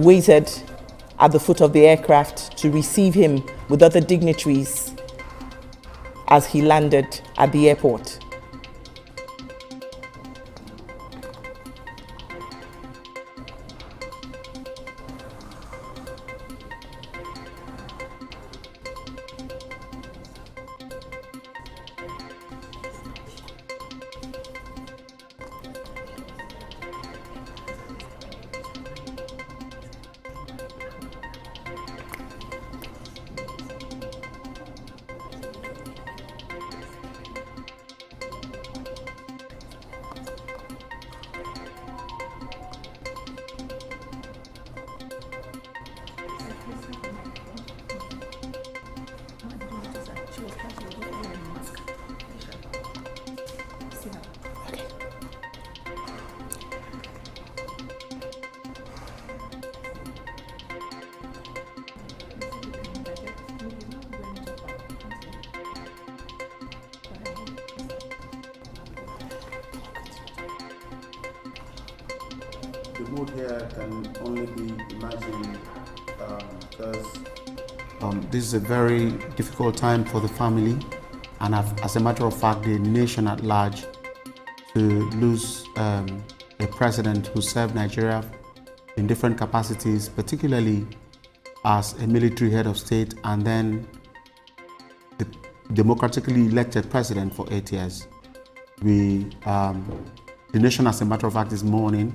waited at the foot of the aircraft to receive him with other dignitaries as he landed at the airport. The mood here can only be imagined because this is a very difficult time for the family, and as a matter of fact, the nation at large, to lose a president who served Nigeria in different capacities, particularly as a military head of state and then the democratically elected president for 8 years. The nation, as a matter of fact, is mourning.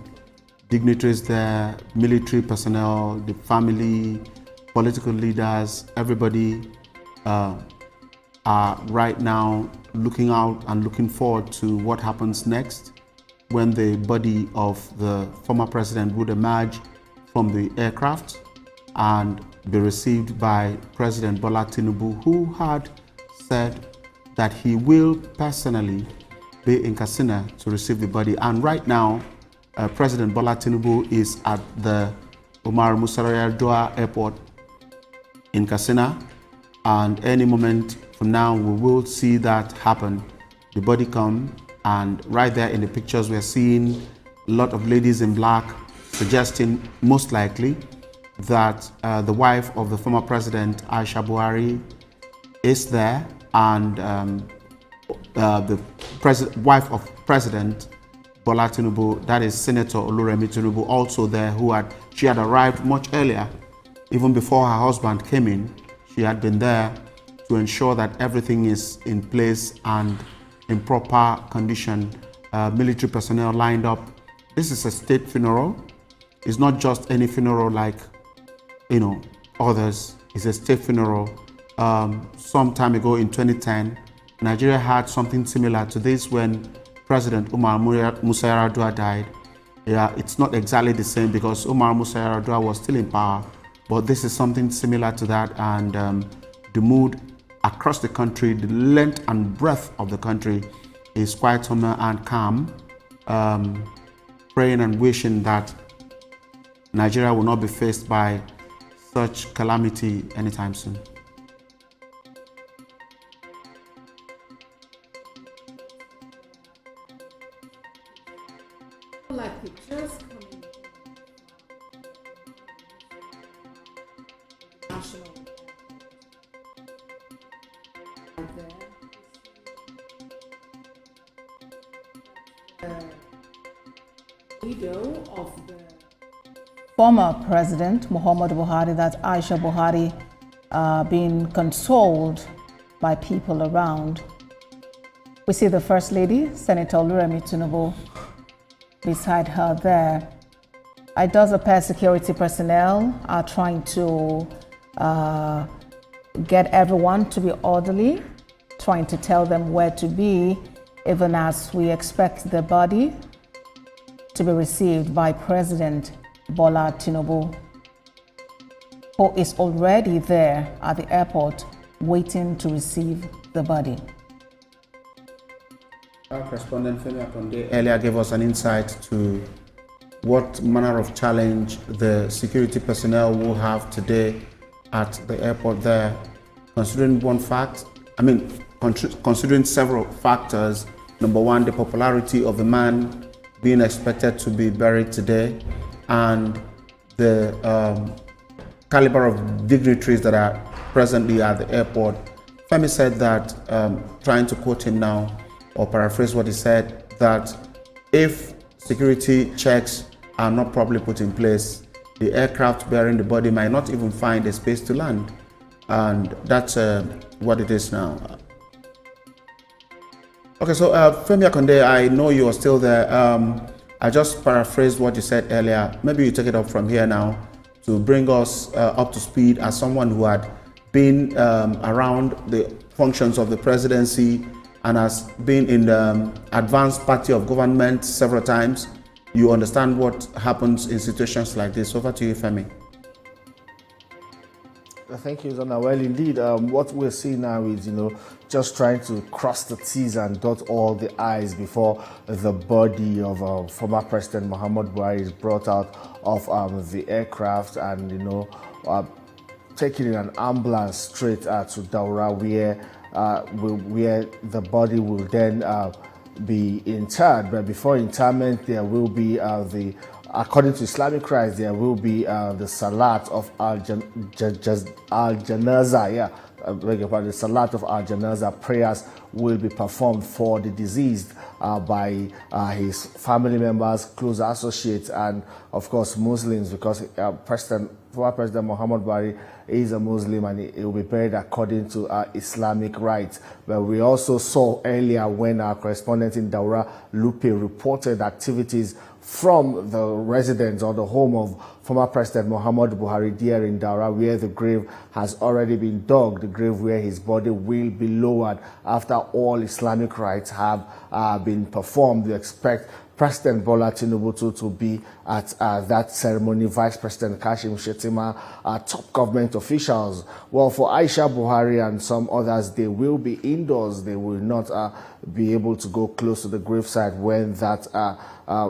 Dignitaries there, military personnel, the family, political leaders, everybody are right now looking out and looking forward to what happens next when the body of the former president would emerge from the aircraft and be received by President Bola Tinubu, who had said that he will personally be in Katsina to receive the body. And right now, President Bola Tinubu is at the Muhammadu Daura airport in Katsina, and any moment from now we will see that happen. The body come, and right there in the pictures we're seeing a lot of ladies in black, suggesting most likely that the wife of the former president, Aisha Buhari, is there, and the wife of President Bola Tinubu, that is Senator Oluremi Tinubu, also there, she had arrived much earlier, even before her husband came in. She had been there to ensure that everything is in place and in proper condition. Military personnel lined up. This is a state funeral. It's not just any funeral like, others. It's a state funeral. Some time ago in 2010, Nigeria had something similar to this when President Muhammadu died. Yeah, it's not exactly the same because Muhammadu was still in power, but this is something similar to that, and the mood across the country, the length and breadth of the country is quite somber and calm, praying and wishing that Nigeria will not be faced by such calamity anytime soon. Like pictures coming from national the widow of the former president Muhammadu Buhari, that's Aisha Buhari, being consoled by people around. We see the First Lady, Senator Oluremi Tinubu, beside her there. It does appear security personnel are trying to get everyone to be orderly, trying to tell them where to be, even as we expect the body to be received by President Bola Tinubu, who is already there at the airport waiting to receive the body. Our correspondent Femi Akonde earlier gave us an insight to what manner of challenge the security personnel will have today at the airport there, considering considering several factors. Number one, the popularity of the man being expected to be buried today, and the caliber of dignitaries that are presently at the airport, Femi said that, trying to quote him now, or paraphrase what he said, that if security checks are not properly put in place, the aircraft bearing the body might not even find a space to land. And that's what it is now. Okay, so Femi Akonde, I know you are still there. I just paraphrased what you said earlier. Maybe you take it up from here now to bring us up to speed as someone who had been around the functions of the presidency and has been in the advanced party of government several times. You understand what happens in situations like this. Over to you, Femi. Thank you, Zona. Well, indeed, what we're seeing now is, just trying to cross the T's and dot all the I's before the body of former President Muhammadu Buhari is brought out of the aircraft and, taken in an ambulance straight to Daura, where the body will then be interred. But before interment, there will be according to Islamic rites, there will be the Salat of Al-Janaza. The Salat of Al-Janaza prayers will be performed for the deceased by his family members, close associates, and of course Muslims, because former President Muhammadu Buhari is a Muslim and he will be buried according to Islamic rites. But we also saw earlier when our correspondent in Daura, Lupe, reported activities from the residence or the home of former President Muhammadu Buhari there in Daura, where the grave has already been dug, the grave where his body will be lowered after all Islamic rites have been performed. We expect President Bola Tinubu to be at that ceremony, Vice President Kashim Shettima, top government officials. Well, for Aisha Buhari and some others, they will be indoors. They will not be able to go close to the gravesite when that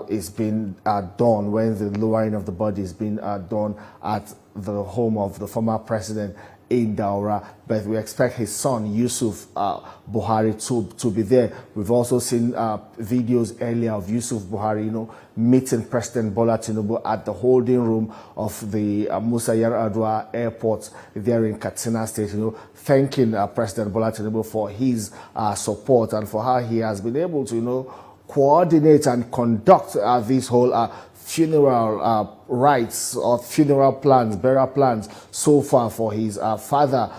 is being done, when the lowering of the body is being done at the home of the former president in Daura. But we expect his son Yusuf Buhari to be there. We've also seen videos earlier of Yusuf Buhari, meeting President Bola Tinubu at the holding room of the Musa Yar'Adua airport there in Katsina State, thanking President Bola Tinubu for his support and for how he has been able to, coordinate and conduct this whole funeral rites or funeral plans, burial plans so far for his father,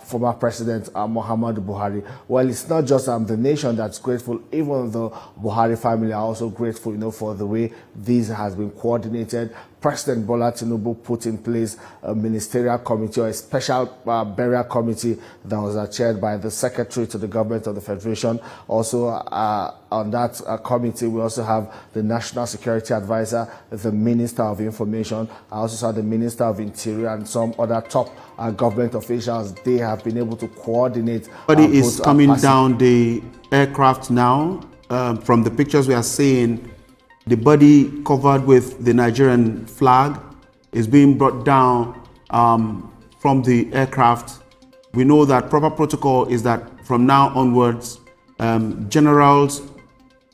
former President Muhammadu Buhari. Well, it's not just the nation that's grateful, even the Buhari family are also grateful, for the way this has been coordinated. President Bola Tinubu put in place a ministerial committee or a special burial committee that was chaired by the Secretary to the Government of the Federation. Also, on that committee, we also have the National Security Advisor, the Minister of Information. I also saw the Minister of Interior and some other top government officials. They have been able to coordinate. Body is coming down the aircraft now. From the pictures we are seeing, the body covered with the Nigerian flag is being brought down from the aircraft. We know that proper protocol is that from now onwards, generals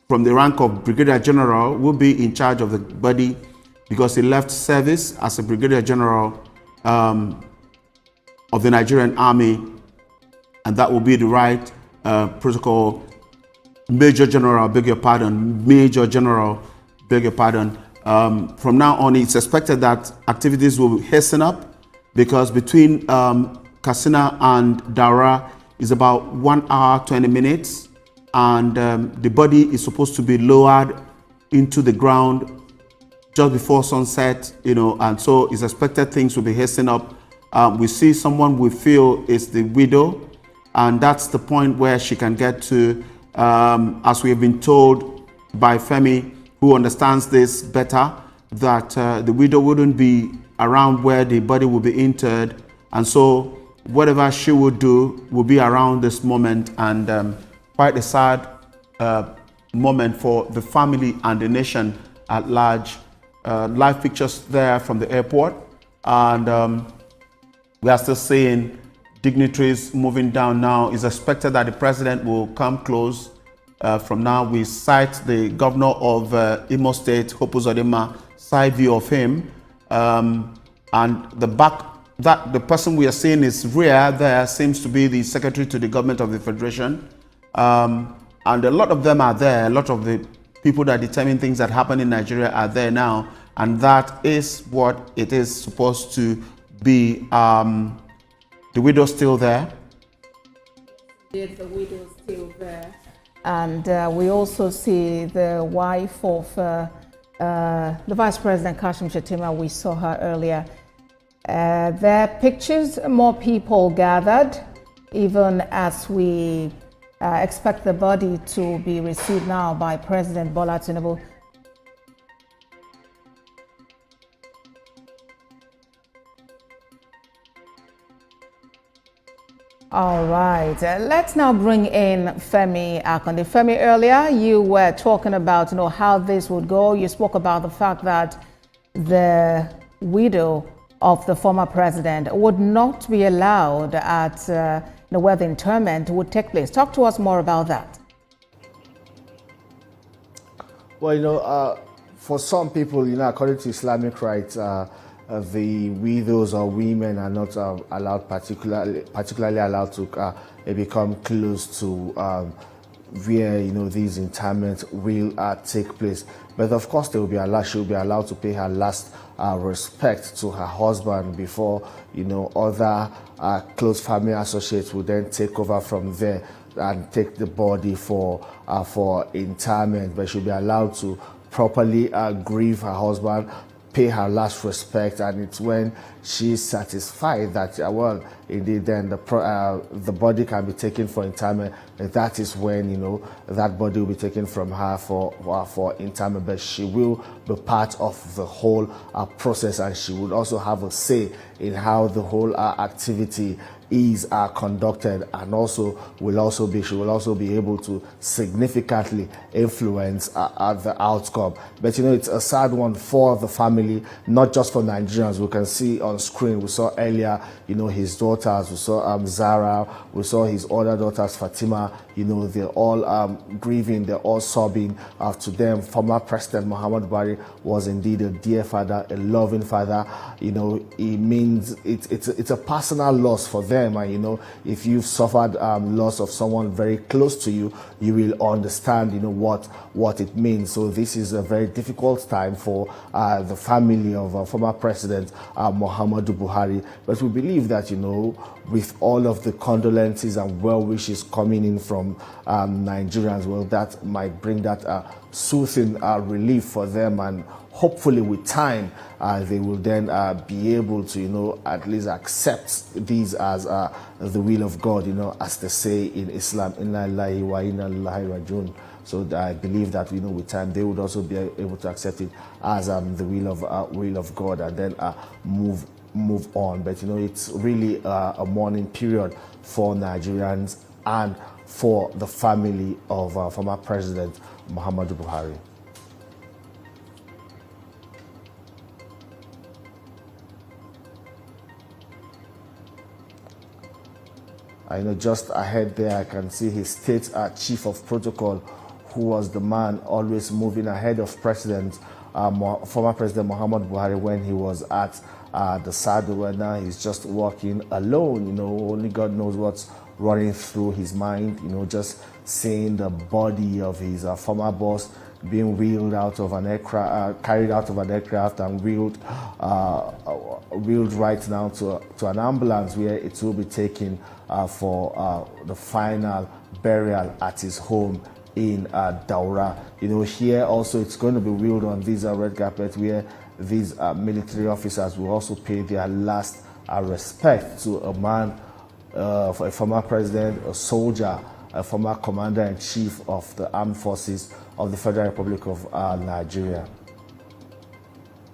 from the rank of Brigadier General will be in charge of the body because he left service as a Brigadier General of the Nigerian Army, and that will be the right protocol. Major General, beg your pardon, Major General, beg your pardon. From now on, it's expected that activities will hasten up because between Katsina and Daura is about 1 hour, 20 minutes. And the body is supposed to be lowered into the ground just before sunset, and so it's expected things will be hastening up. We see someone we feel is the widow, and that's the point where she can get to, as we have been told by Femi, who understands this better, that the widow wouldn't be around where the body will be interred, and so whatever she would do will be around this moment, and quite a sad moment for the family and the nation at large. Live pictures there from the airport, and we are still seeing dignitaries moving down now. It's expected that the president will come close. From now, we cite the governor of Imo State, Hope Uzodinma, side view of him. And the person we are seeing is rear there seems to be the secretary to the government of the Federation. And a lot of them are there. A lot of the people that determine things that happen in Nigeria are there now. And that is what it is supposed to be. The widow still there? Yes, the widow is still there. And we also see the wife of the Vice President Kashim Shettima. We saw her earlier. There are pictures, more people gathered, even as we expect the body to be received now by President Bola Tinubu. All right, let's now bring in Femi Akonde. Femi, earlier you were talking about how this would go. You spoke about the fact that the widow of the former president would not be allowed at where the interment would take place. Talk to us more about that. Well, for some people, according to Islamic rights, the widows or women are not allowed, particularly allowed to become close to where these interments will take place. But of course, she will be allowed to pay her last respect to her husband before other close family associates will then take over from there and take the body for interment. But she'll be allowed to properly grieve her husband, pay her last respect, and it's when she's satisfied that indeed then the body can be taken for interment. That is when that body will be taken from her for interment. But she will be part of the whole process, and she would also have a say in how the whole activity is conducted, and she will also be able to significantly influence the outcome. But it's a sad one for the family, not just for Nigerians. We can see on screen, we saw earlier, his daughters, we saw Zara, we saw his other daughters, Fatima, they're all grieving, they're all sobbing. To them, former President Muhammadu Buhari was indeed a dear father, a loving father. It means it's a personal loss for them. And if you've suffered loss of someone very close to you, you will understand what it means. So this is a very difficult time for the family of former President Muhammadu Buhari. But we believe that with all of the condolences and well wishes coming in from Nigerians, well, that might bring that soothing relief for them, and hopefully with time they will then be able to at least accept these as the will of God, as they say in Islam, inna lillahi wa inna ilaihi rajiun. So I believe that with time they would also be able to accept it as the will of God, and then move on. But it's really a mourning period for Nigerians and for the family of former President Muhammadu Buhari. Just ahead there, I can see his state chief of protocol, who was the man always moving ahead of former President Muhammadu Buhari when he was at the saddle. And now he's just walking alone. Only God knows what's running through his mind. Just seeing the body of his former boss being wheeled out of an aircraft, carried out of an aircraft, and wheeled right now to an ambulance where it will be taken for the final burial at his home in Daura. Here also it's going to be wheeled on this red carpet where these military officers will also pay their last respect to a man, a former president, a soldier, a former commander-in-chief of the armed forces of the Federal Republic of Nigeria.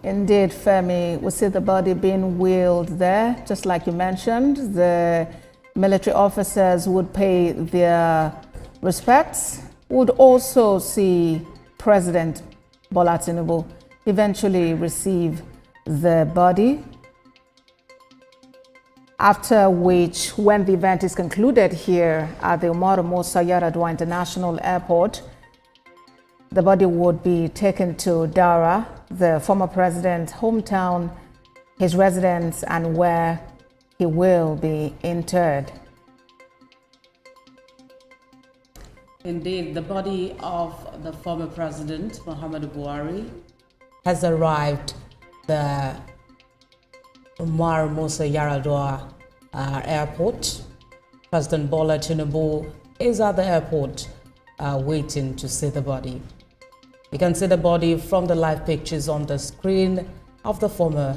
Indeed, Femi, we see the body being wheeled there, just like you mentioned. The military officers would pay their respects. Would also see President Bola Tinubu eventually receive the body. After which, when the event is concluded here at the Umaru Musa Yar'Adua International Airport, the body would be taken to Daura, the former president's hometown, his residence and where he will be interred. Indeed, the body of the former president, Muhammadu Buhari, has arrived the Umar Musa Yaradua airport. President Bola Tinubu is at the airport waiting to see the body. You can see the body from the live pictures on the screen of the former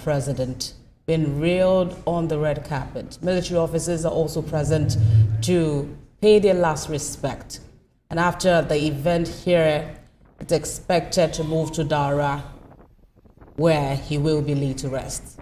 president being reeled on the red carpet. Military officers are also present to pay their last respect. And after the event here, it's expected to move to Daura, where he will be laid to rest.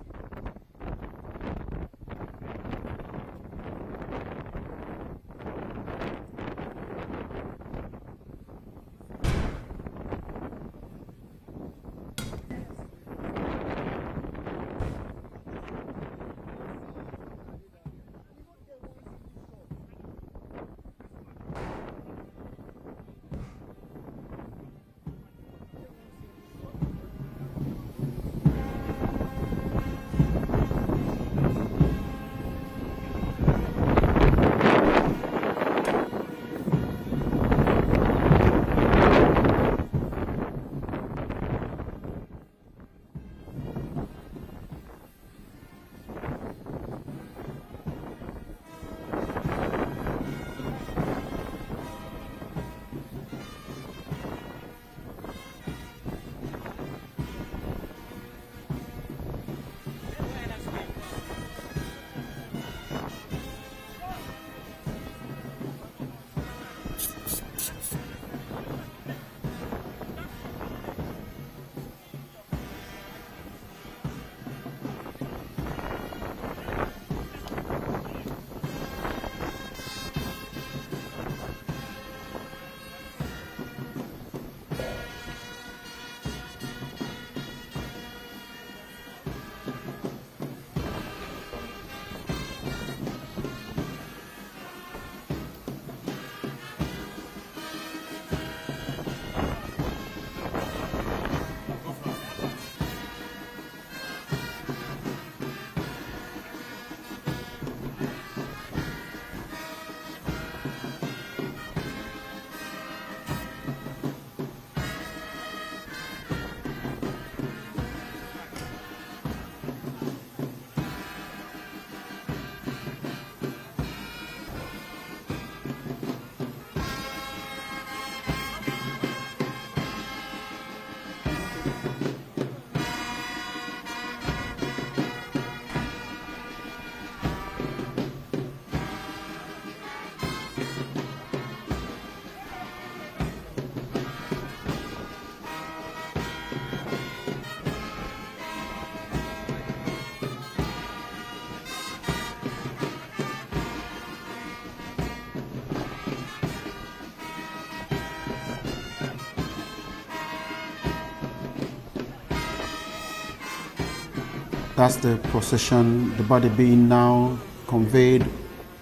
That's the procession, the body being now conveyed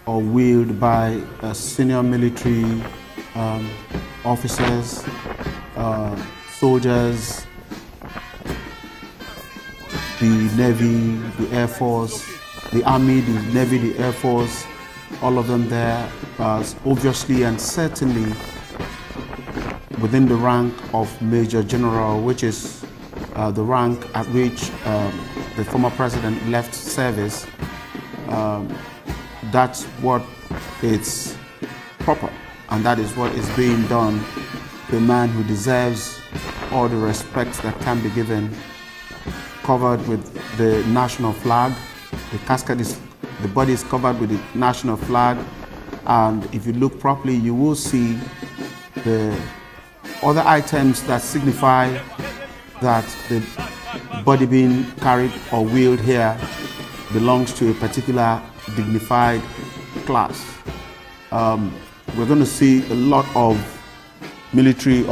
or wheeled by senior military officers, soldiers, the Navy, the Air Force, the Army, the Navy, the Air Force, all of them there, obviously and certainly within the rank of Major General, which is the rank at which the former president left service. That's what is proper, and that is what is being done to a man who deserves all the respect that can be given, covered with the national flag. The casket is, the body is covered with the national flag, and if you look properly, you will see the other items that signify that the body being carried or wheeled here belongs to a particular dignified class. We're going to see a lot of military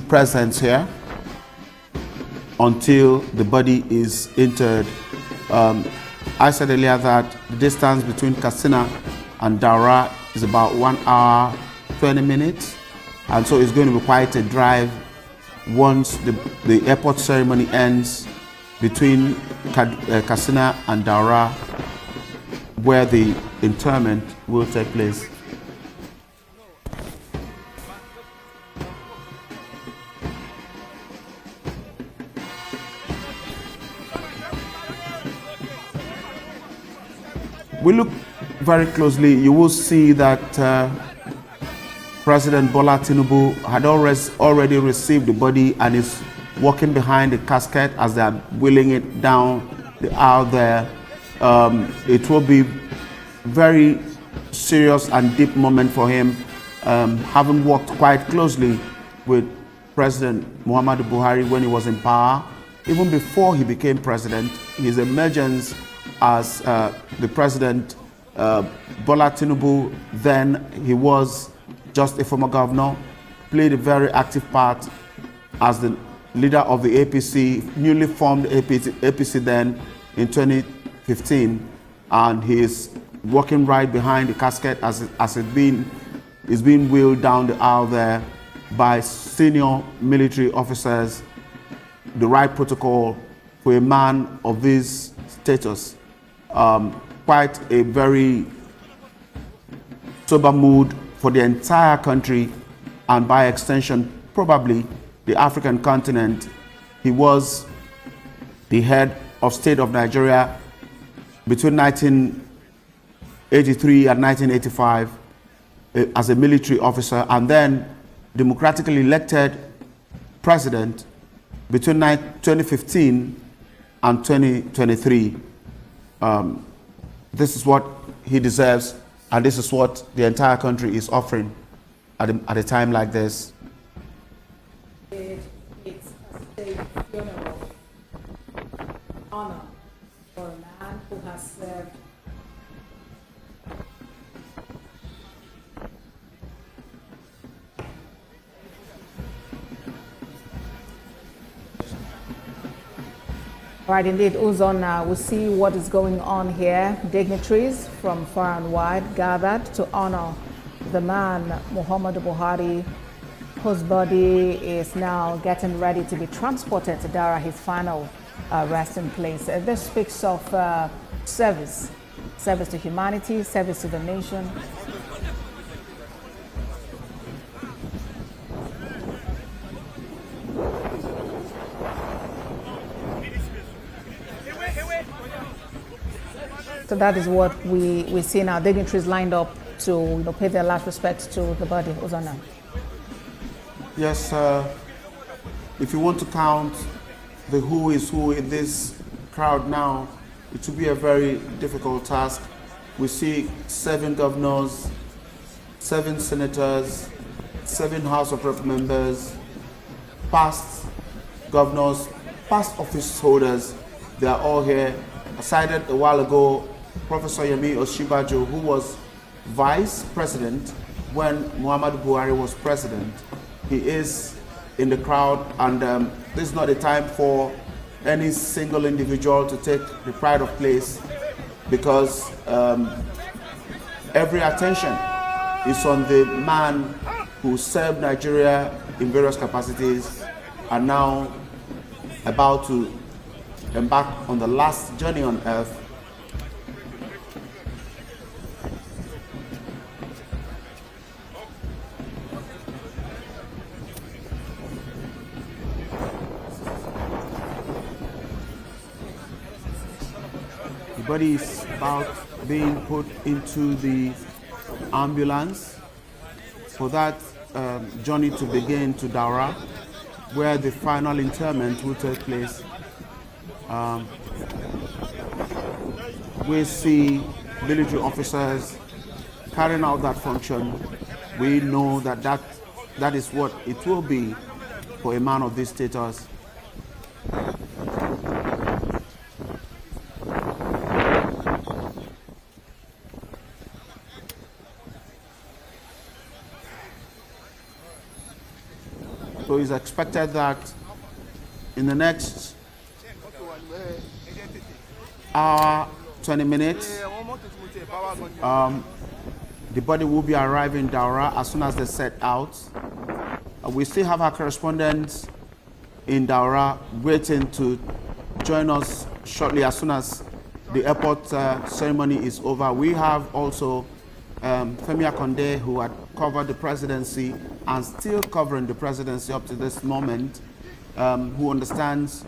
presence here until the body is interred. I said earlier that the distance between Katsina and Daura is about 1 hour 20 minutes, and so it's going to be quite a drive once the airport ceremony ends between Katsina and Daura, where the interment will take place. We look very closely, you will see that President Bola Tinubu had already received the body and is walking behind the casket as they are wheeling it down the aisle there. It will be very serious and deep moment for him, having worked quite closely with President Muhammadu Buhari when he was in power. Even before he became president, his emergence as the president, Bola Tinubu, then he was just a former governor, played a very active part as the leader of the APC, newly formed APC then in 2015, and he is walking right behind the casket as it's being wheeled down the aisle there by senior military officers. The right protocol for a man of this status. Quite a very sober mood for the entire country and by extension probably the African continent. He was the head of state of Nigeria between 1983 and 1985 as a military officer, and then democratically elected president between 2015 and 2023. This is what he deserves, and this is what the entire country is offering at a time like this. It's a state funeral honor for a man who has served Right, indeed, Uzon, we see what is going on here. Dignitaries from far and wide gathered to honor the man, Muhammadu Buhari, whose body is now getting ready to be transported to Daura, his final resting place. This speaks of service to humanity, service to the nation. So that is what we see now. Dignitaries lined up to pay their last respects to the body. Uzana. Yes, if you want to count the who is who in this crowd now, it will be a very difficult task. We see 7 governors, 7 senators, 7 House of Rep members, past governors, past office holders. They are all here. I cited a while ago Professor Yemi Osinbajo, who was vice president when Muhammadu Buhari was president. He is in the crowd, and this is not a time for any single individual to take the pride of place, because every attention is on the man who served Nigeria in various capacities and now about to embark on the last journey on earth. The body is about being put into the ambulance for that journey to begin to Daura, where the final interment will take place. We see military officers carrying out that function. We know that that is what it will be for a man of this status. So it's expected that in the next hour, 20 minutes, the body will be arriving in Daura as soon as they set out. We still have our correspondents in Daura waiting to join us shortly as soon as the airport ceremony is over. We have also Femi Akonde, who had covered the presidency and still covering the presidency up to this moment, who understands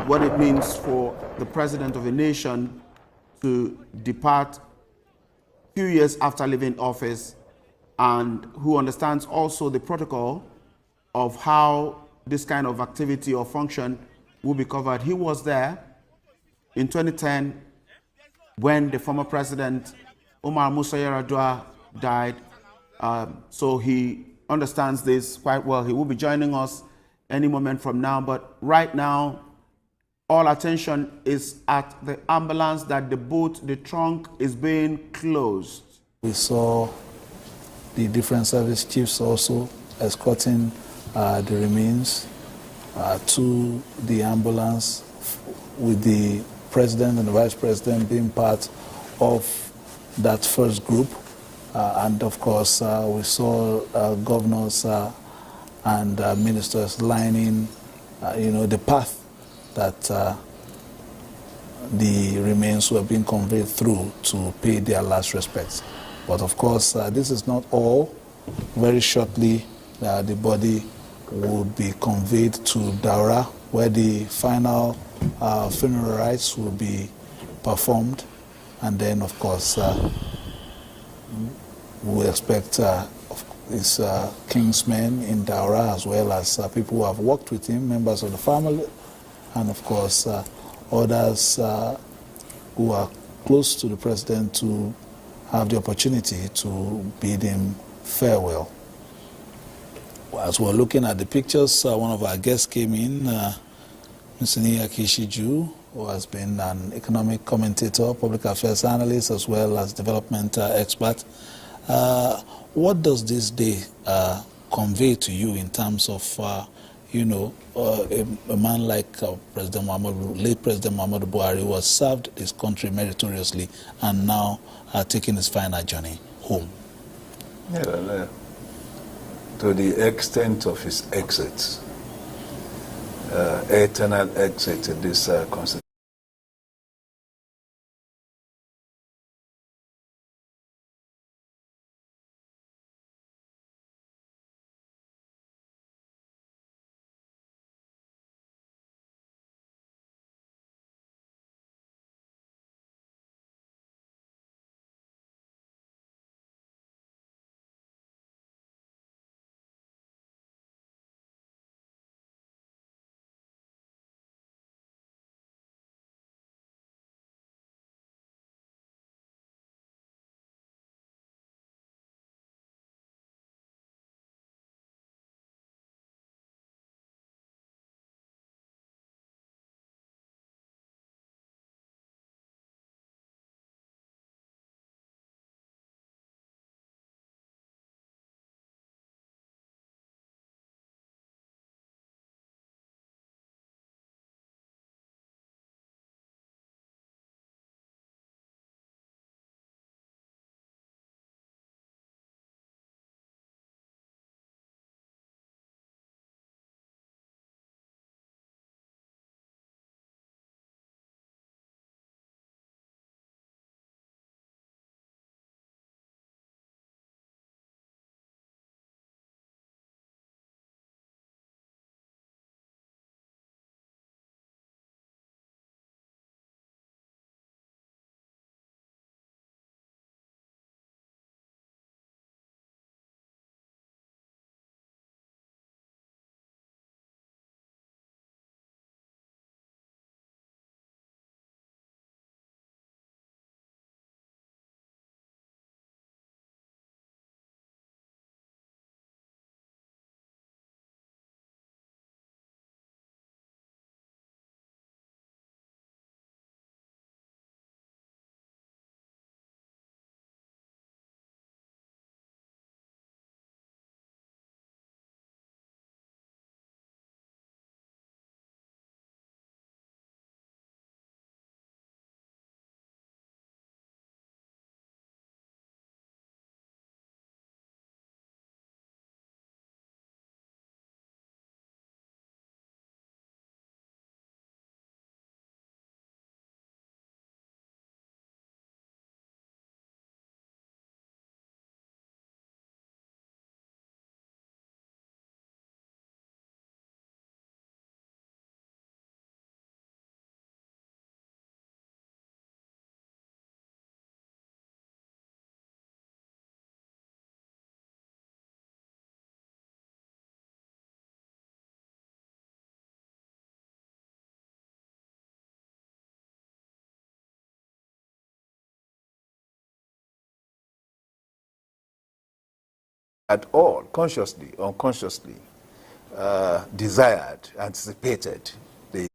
what it means for the president of a nation to depart a few years after leaving office, and who understands also the protocol of how this kind of activity or function will be covered. He was there in 2010 when the former president, Muhammau Yar'Adua, died. So he understands this quite well. He will be joining us any moment from now. But right now, all attention is at the ambulance that the boot, the trunk is being closed. We saw the different service chiefs also escorting the remains to the ambulance, with the president and the vice president being part of that first group. And of course, we saw governors and ministers lining, the path that the remains were being conveyed through to pay their last respects. But of course, this is not all. Very shortly, the body would be conveyed to Daura, where the final funeral rites will be performed. And then, of course, we expect his kingsmen in Daura, as well as people who have worked with him, members of the family, and of course, others who are close to the president, to have the opportunity to bid him farewell. As we're looking at the pictures, one of our guests came in, Mr. Akishiju, who has been an economic commentator, public affairs analyst, as well as development expert. What does this day convey to you in terms of, a man like President Muhammadu, late President Muhammadu Buhari, who has served his country meritoriously and now taking his final journey home? Yeah, to the extent of his exit, eternal exit in this constitution. at all, consciously, unconsciously, desired, anticipated the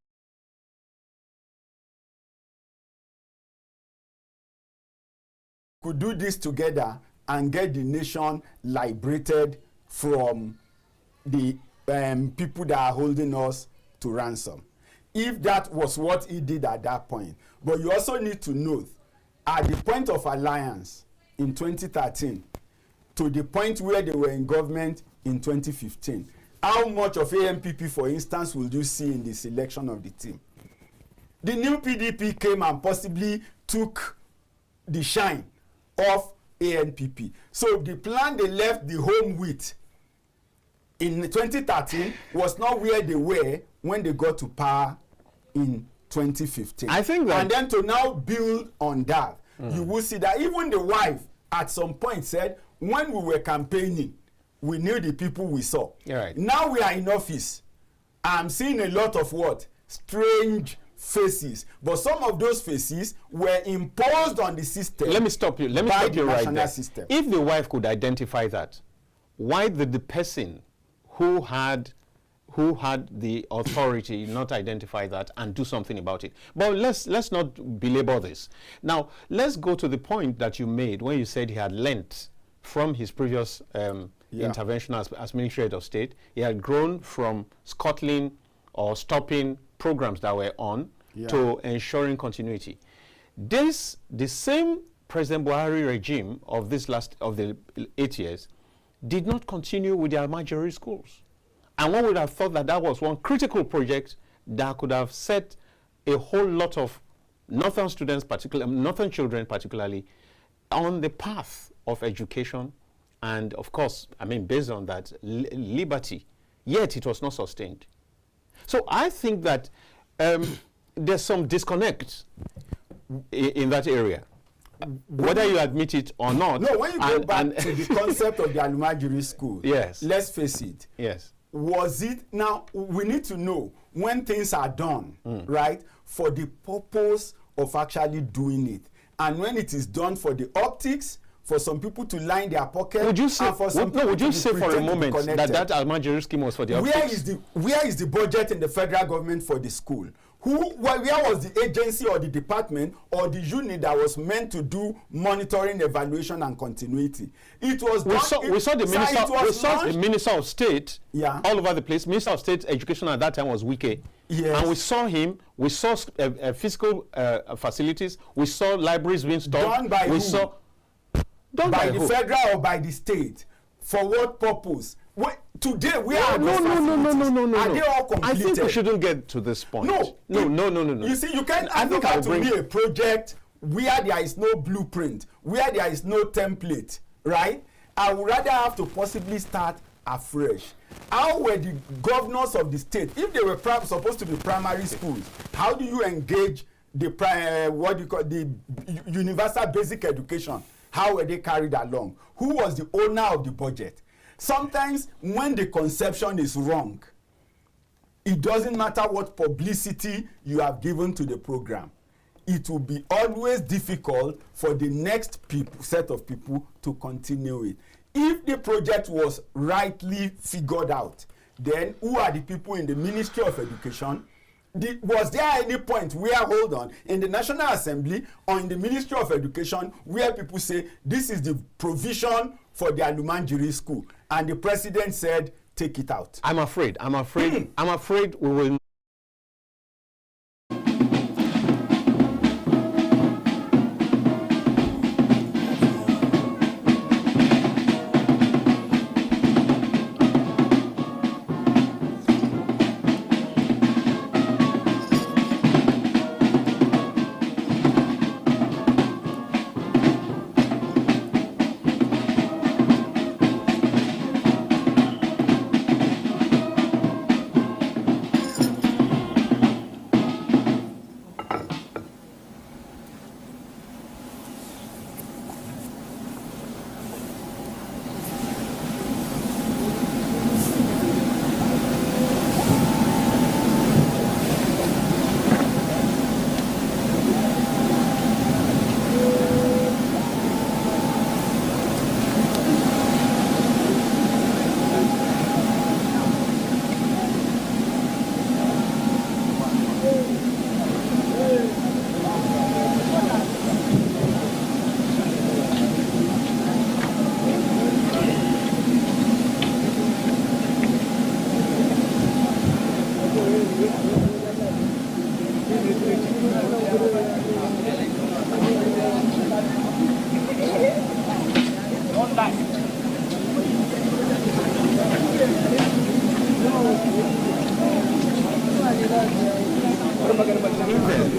could do this together and get the nation liberated from the people that are holding us to ransom. If that was what he did at that point. But you also need to note, at the point of alliance in 2013 to the point where they were in government in 2015, how much of AMPP, for instance, will you see in the selection of the team? The new PDP came and possibly took the shine of ANPP. So the plan they left the home with in 2013 was not where they were when they got to power in 2015. I think that, and then to now build on that, you will see that even the wife at some point said, when we were campaigning, we knew the people we saw. Right. Now we are in office. I'm seeing a lot of what? Strange faces. But some of those faces were imposed on the system. let me stop you right there. System. If the wife could identify that, why did the person who had the authority not identify that and do something about it? But let's not belabor this. Now, let's go to the point that you made when you said he had learnt from his previous intervention as Ministry of State. He had grown from scuttling or stopping programs that were on to ensuring continuity. The same President Buhari regime of the 8 years did not continue with the Almajiri schools. And one would have thought that that was one critical project that could have set a whole lot of northern students, northern children particularly, on the path of education and, of course, I mean, based on that, liberty. Yet it was not sustained. So I think that there's some disconnect in that area, whether you admit it or not. No, when you go back to the concept of the Almajiri school, yes, let's face it. Yes. Was it, now we need to know when things are done, right, for the purpose of actually doing it. And when it is done for the optics, for some people to line their pocket, would you say, and for some people would you to say for a moment that Almajiri scheme was for the optics? Where is the budget in the federal government for the school? Where was the agency or the department or the unit that was meant to do monitoring, evaluation, and continuity? It was we saw the Minister of State all over the place. Minister of State Education at that time was Wike. Yes. And we saw him. We saw physical facilities. We saw libraries being stopped. Done by who? Done by the who? federal or by the state? For what purpose? Today we are no. Are they all completed? I think we shouldn't get to this point. No. You see, you can't advocate to me a project where there is no blueprint, where there is no template, right? I would rather have to possibly start afresh. How were the governors of the state, if they were supposed to be primary schools, how do you engage the the universal basic education? How were they carried along? Who was the owner of the budget? Sometimes when the conception is wrong, it doesn't matter what publicity you have given to the program. It will be always difficult for the next set of people to continue it. If the project was rightly figured out, then who are the people in the Ministry of Education? Was there any point where, hold on, in the National Assembly or in the Ministry of Education where people say this is the provision for the Almajiri school and the president said take it out? I'm afraid we will.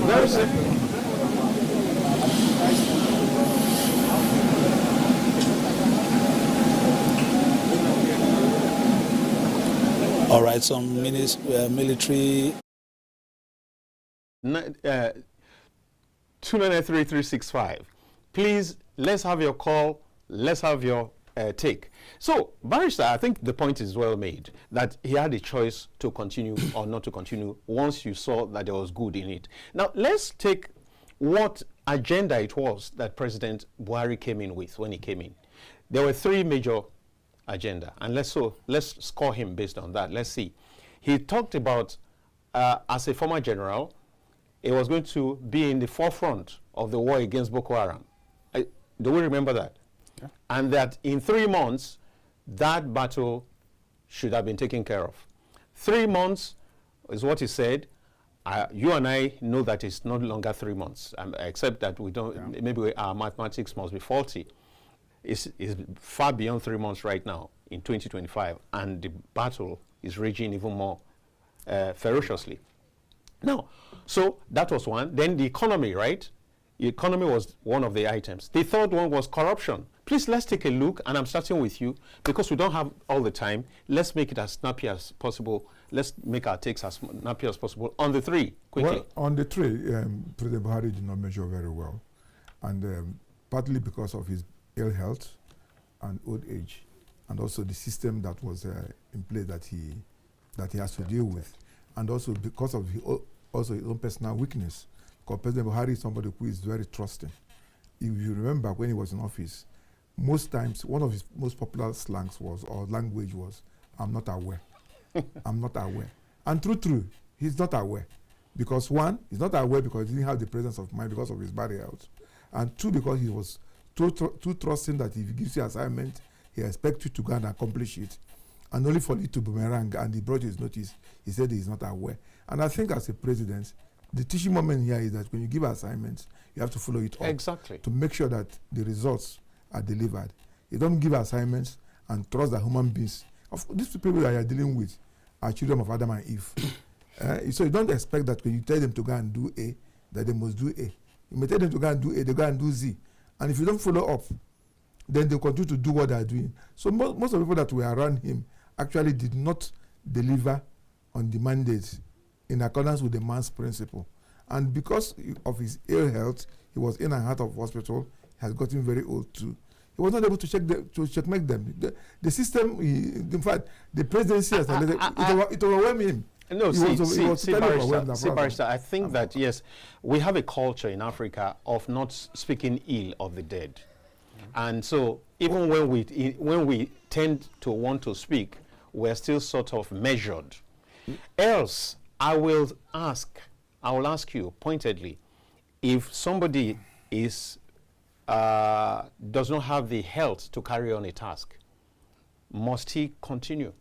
Very simple. All right, some military. 293-365. Please, let's have your call. Let's have your take. So, Barrister, I think the point is well made that he had a choice to continue or not to continue once you saw that there was good in it. Now, let's take what agenda it was that President Buhari came in with when he came in. There were three major agenda, and let's score him based on that. Let's see. He talked about, as a former general, he was going to be in the forefront of the war against Boko Haram. Do we remember that? Yeah. And that in 3 months, that battle should have been taken care of. 3 months is what he said. You and I know that it's no longer 3 months, except that we don't. Yeah. Maybe our mathematics must be faulty. It's far beyond 3 months right now in 2025, and the battle is raging even more ferociously. Now, so that was one. Then the economy, right? The economy was one of the items. The third one was corruption. Please, let's take a look, and I'm starting with you, because we don't have all the time. Let's make it as snappy as possible. Let's make our takes as snappy as possible on the three, quickly. Well, on the three, President Buhari did not measure very well, and partly because of his ill health and old age, and also the system that was in place that he has to deal with, and also because of his own personal weakness. Because President Buhari is somebody who is very trusting. If you remember, when he was in office, most times one of his most popular slangs was, or language was, "I'm not aware." I'm not aware. And true, he's not aware. Because one, he's not aware because he didn't have the presence of mind because of his bad health. And two, because he was too trusting that if he gives you assignment, he expects you to go and accomplish it. And only for it to boomerang, and he brought his notice, he said he's not aware. And I think as a president, the teaching moment here is that when you give assignments, you have to follow it up. Exactly. To make sure that the results are delivered. You don't give assignments and trust that human beings, these people that you are dealing with are children of Adam and Eve. So you don't expect that when you tell them to go and do A, that they must do A. You may tell them to go and do A, they go and do Z. And if you don't follow up, then they continue to do what they are doing. So most of the people that were around him actually did not deliver on the mandate in accordance with the man's principle. And because of his ill health, he was in and out of hospital, he has gotten very old too. He was not able to checkmate them. The system, in fact, the presidency has it overwhelmed him. No, Barrister, I think that, yes, we have a culture in Africa of not speaking ill of the dead. And so even when we tend to want to speak, we're still sort of measured. Else, I will ask you pointedly, if somebody does not have the health to carry on a task, must he continue?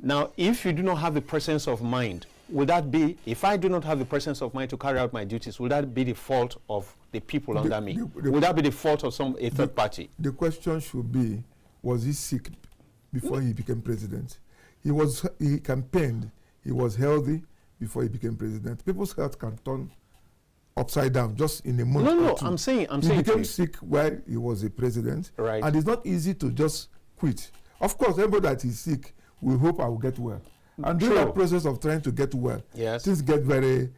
Now, if you do not have the presence of mind, would that be, if I do not have the presence of mind to carry out my duties, would that be the fault of the people under me? Would that be the fault of a third party? The question should be, was he sick before he became president? He campaigned, he was healthy before he became president. People's health can turn upside down just in a month or two. I'm saying he became sick while he was a president. Right. And it's not easy to just quit. Of course, everybody that is sick, we hope I will get well. And during that process of trying to get well, yes, things get very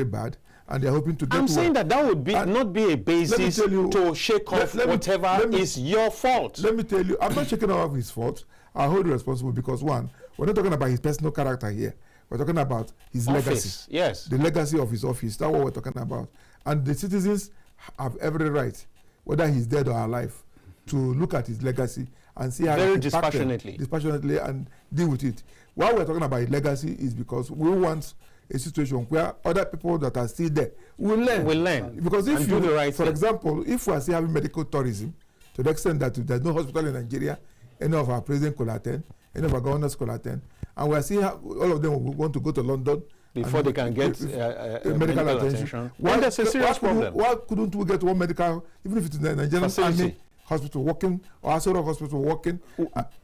bad, and they're hoping to get well. I'm saying that would be not be a basis to shake off whatever is your fault. Let me tell you, I'm not shaking off his fault. I hold responsible because, one, we're not talking about his personal character here. We're talking about his legacy. Yes. The legacy of his office. That's what we're talking about. And the citizens have every right, whether he's dead or alive, to look at his legacy and see how very dispassionately and deal with it. Why we're talking about his legacy is because we want a situation where other people that are still there will learn. Because if you, for example, if we are still having medical tourism, to the extent that there's no hospital in Nigeria, any of our presidents could attend, any of our governors could attend, and we are seeing how all of them want to go to London before they can get medical attention. Well, that's a serious problem. Why couldn't we get one medical, even if it's in the Nigerian Army hospital working or Asoro hospital working?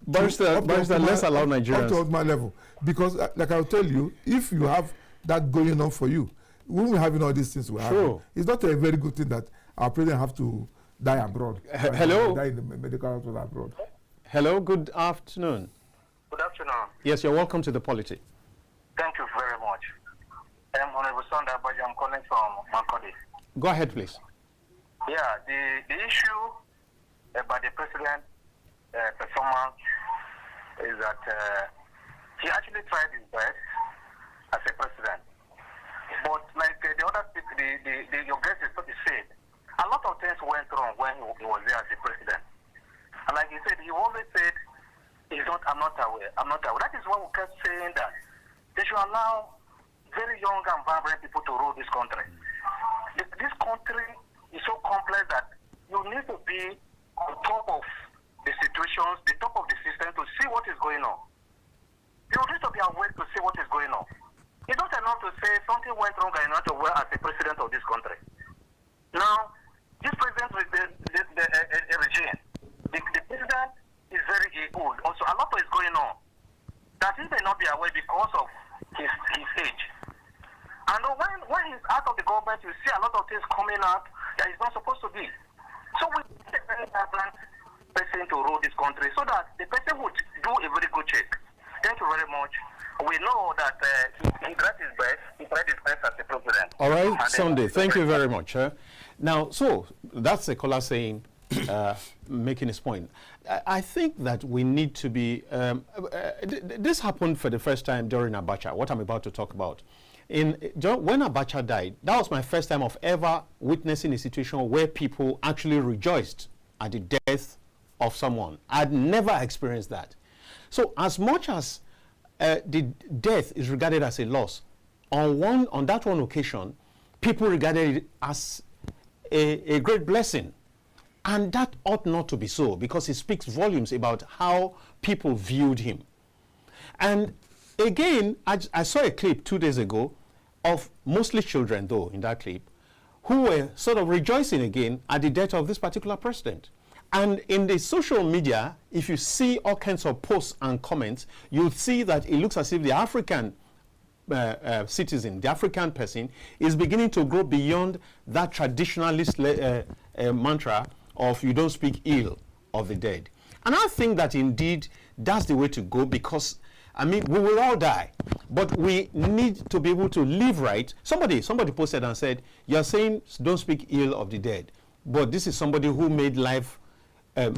Barrister, let's allow Nigerians. Up to my level. Because, like I'll tell you, if you have that going on for you, when we're having all these things we have, it's not a very good thing that our president have to die abroad. Hello? Die in the medical hospital abroad. Hello, good afternoon. Good afternoon. Yes, you're welcome to the Polity. Thank you very much. I'm Honorable Sunday, but I'm calling from Makodi. Go ahead, please. Yeah, the issue about the president's performance is that he actually tried his best as a president. But like the other people, your guest is what he said, a lot of things went wrong when he was there as a president. And like he said, he always said, I'm not aware. That is why we kept saying that they should allow very young and vibrant people to rule this country. This country is so complex that you need to be on top of the situations, the top of the system to see what is going on. You need to be aware to see what is going on. It's not enough to say something went wrong and not aware as the president of this country. Now, this president with the regime, the president is very old. Also, a lot is going on that he may not be aware because of his age. And when he's out of the government, you see a lot of things coming out that is not supposed to be. So we need a very vibrant person to rule this country so that the person would do a very good check. Thank you very much. We know that he tried his best. He tried his best as the president. All right, Sunday. Thank you very much. Now, so that's a caller saying, making his point. I think that we need to be. This happened for the first time during Abacha. What I'm about to talk about. When Abacha died, that was my first time of ever witnessing a situation where people actually rejoiced at the death of someone. I'd never experienced that. So as much as the death is regarded as a loss, on that one occasion, people regarded it as a great blessing. And that ought not to be so, because it speaks volumes about how people viewed him. And again, I saw a clip 2 days ago of mostly children, though, in that clip, who were sort of rejoicing again at the death of this particular president. And in the social media, if you see all kinds of posts and comments, you'll see that it looks as if the African citizen, the African person, is beginning to grow beyond that traditionalist mantra of you don't speak ill of the dead. And I think that indeed that's the way to go, because I mean, we will all die, but we need to be able to live right. Somebody posted and said, you're saying don't speak ill of the dead, but this is somebody who made life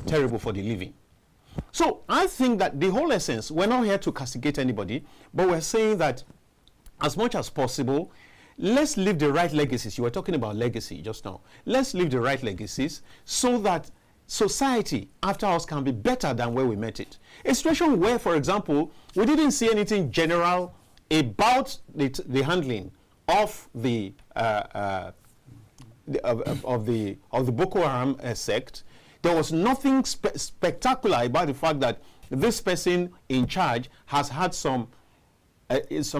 terrible for the living. So I think that the whole essence, we're not here to castigate anybody, but we're saying that as much as possible, let's leave the right legacies. You were talking about legacy just now. Let's leave the right legacies so that society after us can be better than where we met it. A situation where, for example, we didn't see anything general about the handling of the Boko Haram sect. There was nothing spectacular about the fact that this person in charge has had some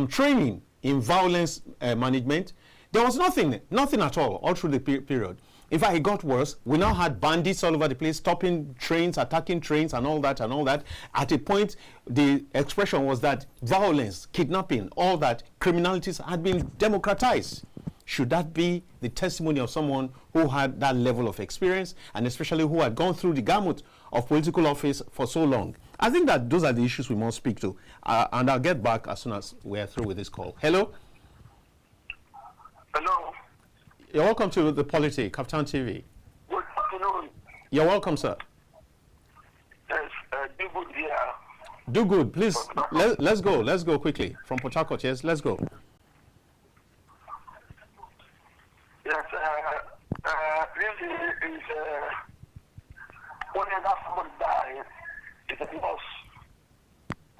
training in violence management. There was nothing at all through the period. In fact, it got worse. We now had bandits all over the place, stopping trains, attacking trains, and all that. At a point, the expression was that violence, kidnapping, all that, criminalities had been democratized. Should that be the testimony of someone who had that level of experience, and especially who had gone through the gamut of political office for so long? I think that those are the issues we must speak to. And I'll get back as soon as we're through with this call. Hello? Hello? You're welcome to the Polity, KAFTAN TV. Good afternoon. You're welcome, sir. Yes, do good here. Do good, please. Let's go. Let's go quickly. From Port Harcourt, yes, let's go. Yes, really is whenever someone dies, it's a loss.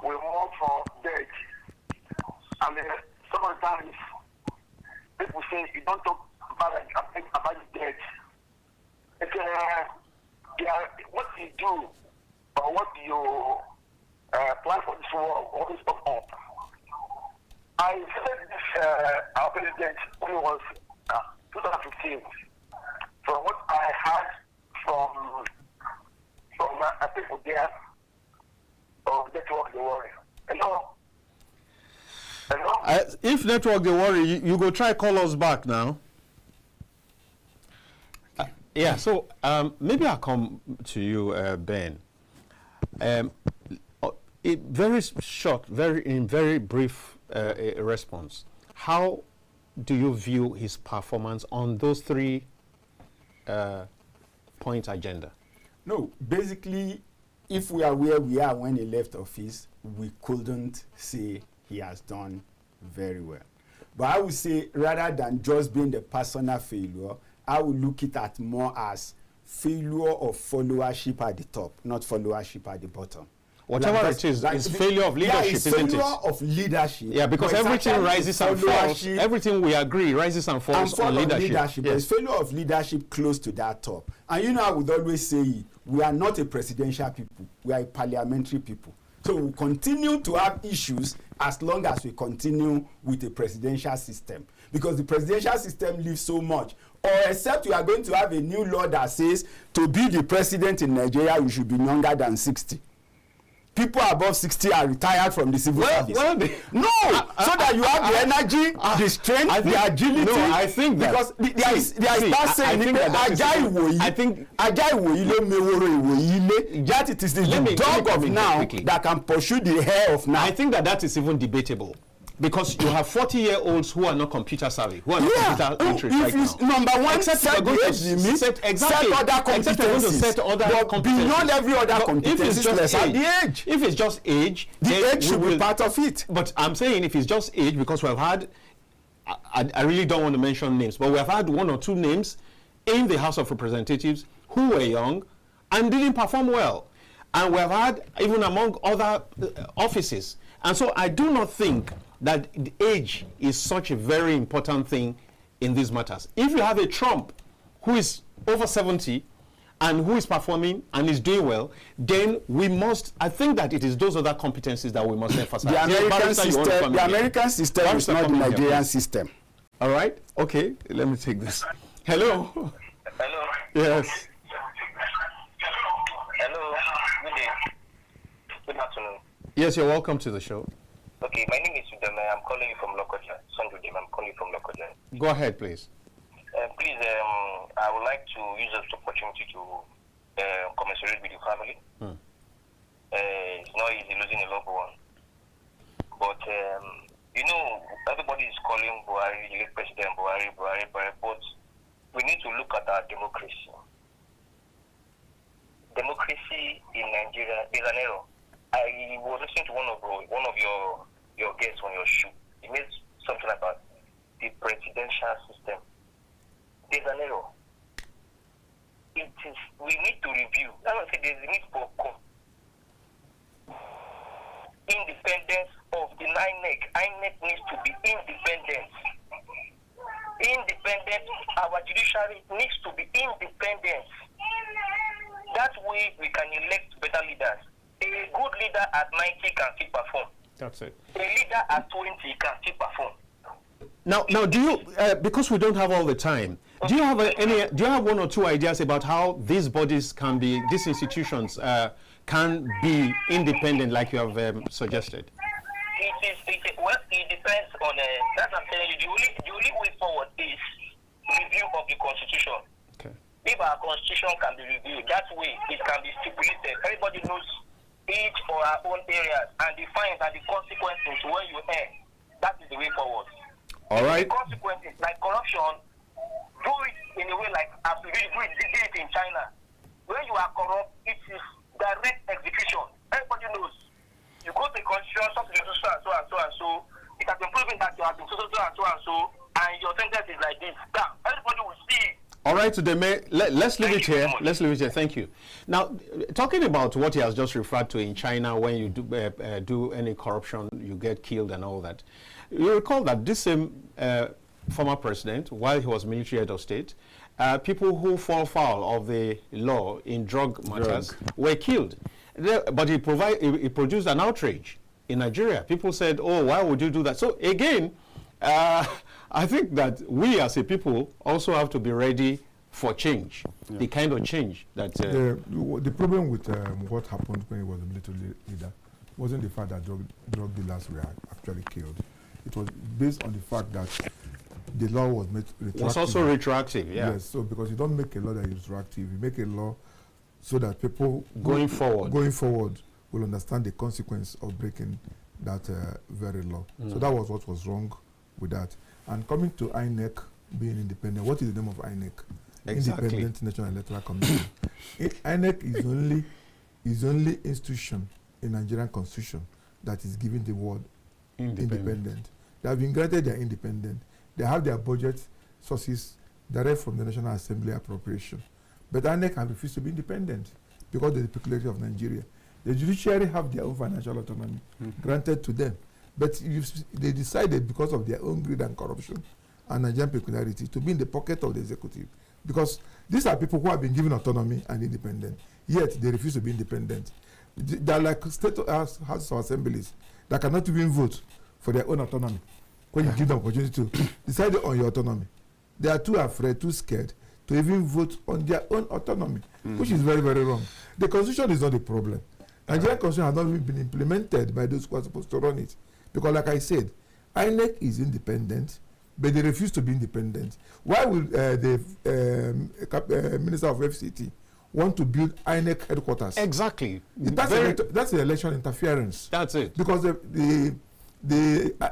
We mourn for death. And sometimes people say you don't talk about death. What you do or what you plan for this world, always up. I said this our president who was 2015. From what I heard from I think there of Network the Worry. Hello. If Network the Worry, you go try call us back now. Yeah, so maybe I'll come to you, Ben. Very short, very brief response. How do you view his performance on those 3 point agenda? No, basically, if we are where we are when he left office, we couldn't say he has done very well. But I would say, rather than just being the personal failure, I would look it at more as failure of followership at the top, not followership at the bottom. Whatever it is, it's failure of leadership, isn't it? Failure of leadership. Yeah, because everything rises and falls. Everything we agree rises and falls on leadership. Yes. There's failure of leadership close to that top. And you know, I would always say, we are not a presidential people. We are a parliamentary people. So we continue to have issues as long as we continue with a presidential system. Because the presidential system leaves so much. Or except you are going to have a new law that says to be the president in Nigeria, you should be younger than 60. People above 60 are retired from the civil service. So that you have the energy, the strength, the agility. No, I think that because there is that saying that it is the dog of now that can pursue the hair of now. I think that is even debatable. Because you have 40-year-olds who are not computer savvy, who are not computer literate right now. Number one, except set the age limit, set other competencies. But beyond every other competencies, let's have the age. If it's just age, the age should be part of it. But I'm saying if it's just age, because we have had, I really don't want to mention names, but we have had 1 or 2 names in the House of Representatives who were young and didn't perform well. And we have had, even among other offices. And so I do not think that age is such a very important thing in these matters. If you have a Trump who is over 70 and who is performing and is doing well, then we must, I think that it is those other competencies that we must emphasize. The American system is not the Nigerian system. All right, okay, let me take this. Hello. Hello. Yes. Hello. Good day. Good afternoon. Yes, you're welcome to the show. Okay, my name is Udeme. I'm calling you from Lokoja. I'm calling you from Lokoja. Go ahead, please. Please, I would like to use this opportunity to commiserate with your family. It's not easy losing a loved one. But, you know, everybody is calling Buhari, the President Buhari, but we need to look at our democracy. Democracy in Nigeria is an error. I was listening to one of your guests on your show. He made something about the presidential system. There's an error. We need to review. I don't say there's a need for independence of the INEC. INEC needs to be independent. Independent. Our judiciary needs to be independent. That way we can elect better leaders. A good leader at 90 can still perform. That's it. A leader at 20 can still perform. Now, do you? Because we don't have all the time, do you have any? Do you have 1 or 2 ideas about how these bodies can be, these institutions can be independent, like you have suggested? It depends on. That's what I'm telling you. The only way forward is review of the constitution. Okay. If our constitution can be reviewed, that way it can be stipulated. Everybody knows each for our own areas and the fines and the consequences when you earn. That is the way forward. All right. The consequences like corruption, do it in a way like as we did it in China. When you are corrupt, it is direct execution. Everybody knows. You go to the constitution, something to so and so and so and so. It has been proven that you have been so and so and so, and your sentence is like this. Now, everybody will see. All right, let's leave it here. Let's leave it here. Thank you. Now, talking about what he has just referred to in China, when you do any corruption, you get killed and all that. You recall that this same former president, while he was military head of state, people who fall foul of the law in drug matters were killed. But he produced an outrage in Nigeria. People said, "Oh, why would you do that?" So again, I think that we as a people also have to be ready for change, the kind of change that... the problem with what happened when he was a military leader wasn't the fact that drug dealers were actually killed. It was based on the fact that the law was made retroactive. Was also retroactive, yeah. Yes, so because you don't make a law that is retroactive, you make a law so that people going forward will understand the consequence of breaking that very law. So that was what was wrong with that. And coming to INEC being independent, what is the name of INEC? Exactly. Independent National Electoral Commission. INEC is only institution in Nigerian Constitution that is giving the word independent. They have been granted their independence. They have their budget sources direct from the National Assembly appropriation. But INEC have refused to be independent because of the peculiarity of Nigeria. The judiciary have their own financial autonomy granted to them. But they decided because of their own greed and corruption and Nigerian peculiarity to be in the pocket of the executive. Because these are people who have been given autonomy and independence, yet they refuse to be independent. They are like state houses or assemblies that cannot even vote for their own autonomy. When you give them opportunity to decide on your autonomy, they are too afraid, too scared to even vote on their own autonomy, which is very, very wrong. The constitution is not the problem. Nigerian constitution has not even been implemented by those who are supposed to run it. Because like I said, INEC is independent, but they refuse to be independent. Why will the Minister of FCT want to build INEC headquarters? Exactly. That's an election interference. That's it. Because the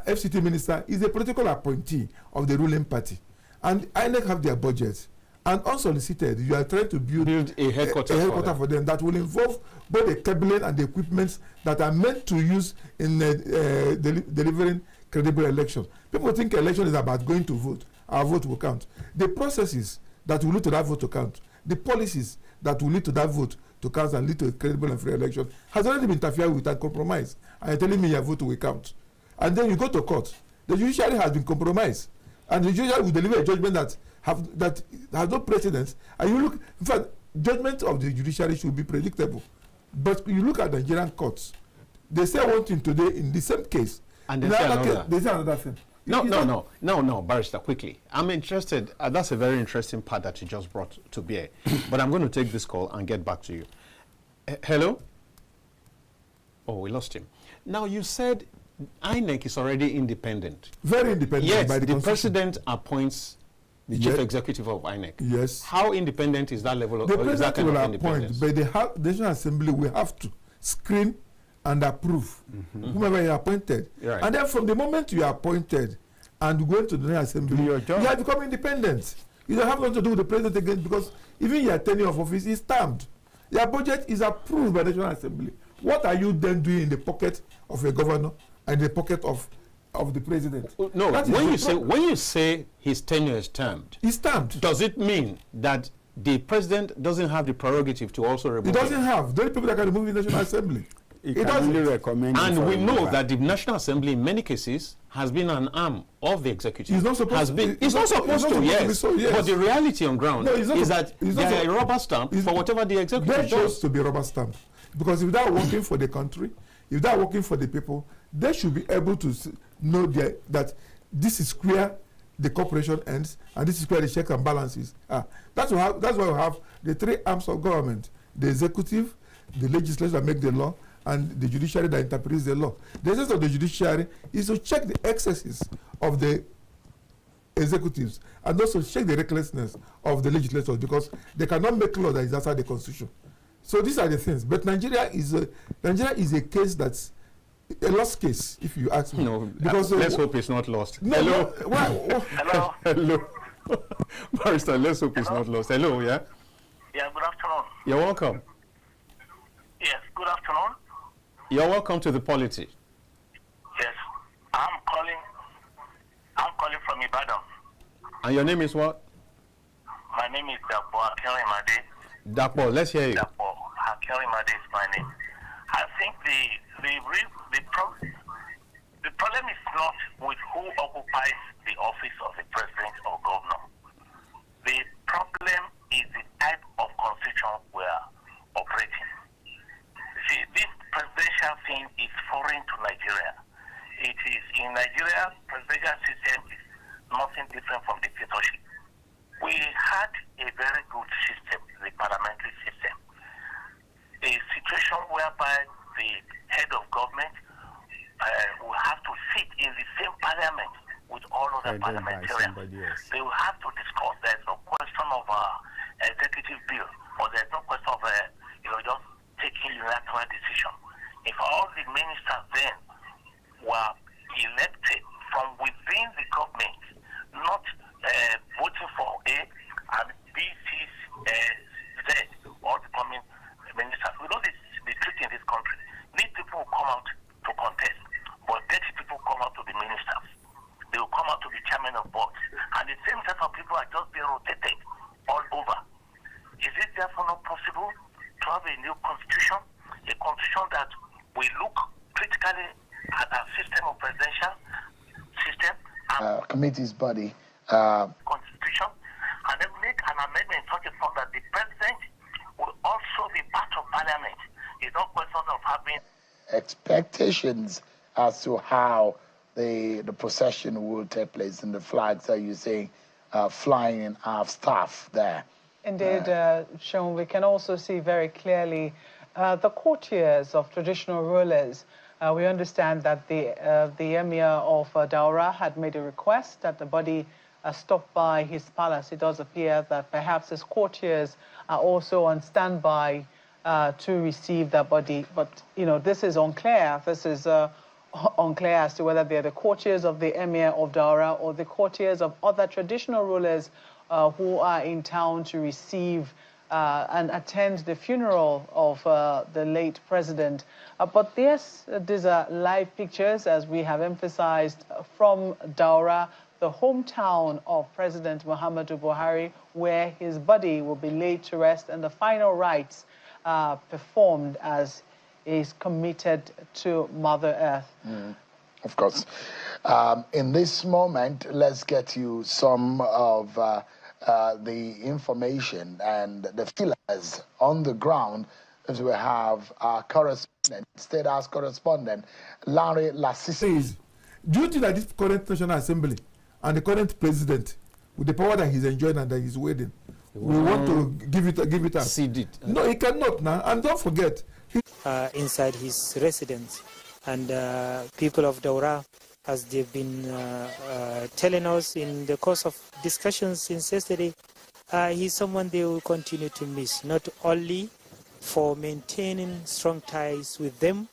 FCT minister is a political appointee of the ruling party. And INEC have their budget. And unsolicited, you are trying to build a headquarter for them that will involve both the cabling and the equipment that are meant to use in delivering credible elections. People think election is about going to vote. Our vote will count. The processes that will lead to that vote to count, the policies that will lead to that vote to count and lead to a credible and free election has already been interfered with and compromised. And you're telling me your vote will count. And then you go to court. The judiciary has been compromised. And the judiciary will deliver a judgment that has no precedence. And you look, in fact, judgment of the judiciary should be predictable. But you look at Nigerian courts, they say one thing today in the same case. And they say another. They say another thing. No, Barrister, quickly. I'm interested. That's a very interesting part that you just brought to bear. But I'm going to take this call and get back to you. Hello? Oh, we lost him. Now, you said INEC is already independent. Very independent. Yes, by the president appoints the chief executive of INEC. Yes. How independent is that level of the president kind will of appoint, but the National Assembly will have to screen and approve whomever you appointed. Right. And then from the moment you are appointed and go into the National Assembly, you have become independent. You don't have nothing to do with the president again because even your tenure of office is stamped. Your budget is approved by the National Assembly. What are you then doing in the pocket of a governor and the pocket of the president? No, when you say his tenure is termed, it's termed. Does it mean that the president doesn't have the prerogative to also remove it? Doesn't have. The only people that can remove the National Assembly. It doesn't recommend. And we know that the National Assembly, in many cases, has been an arm of the executive. It's not supposed to. It's not supposed to, yes. But the reality on ground is that they are a rubber stamp for whatever the executive does. They chose to be a rubber stamp. Because if they are working for the country, if they are working for the people, they should be able to know that this is where the corporation ends and this is where the checks and balances are. That's why we have the three arms of government: the executive, the legislature that make the law, and the judiciary that interprets the law. The essence of the judiciary is to check the excesses of the executives and also check the recklessness of the legislators because they cannot make law that is outside the constitution. So these are the things. But Nigeria is a case that's a lost case, if you ask me. No, because let's hope it's not lost. No, hello. Hello. Hello. Barrister, let's hope it's not lost. Hello, yeah? Yeah, good afternoon. You're welcome. Yes, good afternoon. You're welcome to the polity. Yes, I'm calling from Ibadan. And your name is what? My name is Daura Made. Dapo, let's hear you. Dapo Made is my name. I think the problem is not with who occupies the office of the president or governor. The problem is the type of constitution we are operating. See, this presidential thing is foreign to Nigeria. It is in Nigeria, presidential system all other parliamentarians. They will have to discuss. There's no question of executive bill, or there's no question of just taking unilateral decision. If all the ministers then were elected from within the government, not voting for A and B, C, Z, all the coming ministers, we know the truth in this country. Need people who come out to contest, but 30 people come out to be ministers. They will come out to be chairman of boards, and the same set of people are just being rotated all over. Is it therefore not possible to have a new constitution, a constitution that will look critically at our system of presidential system, committee's body, constitution, and then make an amendment in such a form that the president will also be part of parliament? It's not question of having expectations as to how the procession will take place, and the flags that you say flying in our staff there. Indeed, Sean, we can also see very clearly the courtiers of traditional rulers. We understand that the Emir of Daura had made a request that the body stop by his palace. It does appear that perhaps his courtiers are also on standby to receive that body. But, this is unclear. This is unclear as to whether they're the courtiers of the Emir of Daura or the courtiers of other traditional rulers who are in town to receive and attend the funeral of the late president. But yes, these are live pictures, as we have emphasized, from Daura, the hometown of President Muhammadu Buhari, where his body will be laid to rest and the final rites performed as is committed to Mother Earth. Of course. In this moment, let's get you some of the information and the feelers on the ground, as we have our correspondent, State House correspondent, Larry Lassisi. Do you think that this current National Assembly and the current president, with the power that he's enjoying and that he's waiting, we want to give it up? Cede it. No, he cannot now. And don't forget, inside his residence, and people of Daura, as they've been telling us in the course of discussions since yesterday, he's someone they will continue to miss, not only for maintaining strong ties with them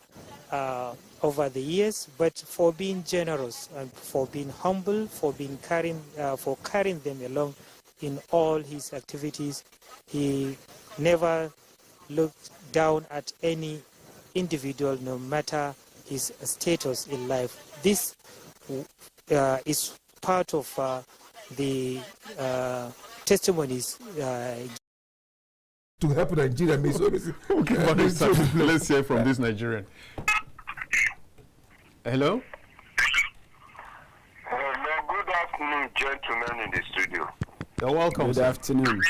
over the years, but for being generous and for being humble, for carrying them along in all his activities. He never looked down at any individual, no matter his status in life. This is part of the testimonies to help Nigeria. Okay, let's hear from this Nigerian. Hello? Good afternoon, gentlemen in the studio. You're welcome. Good afternoon.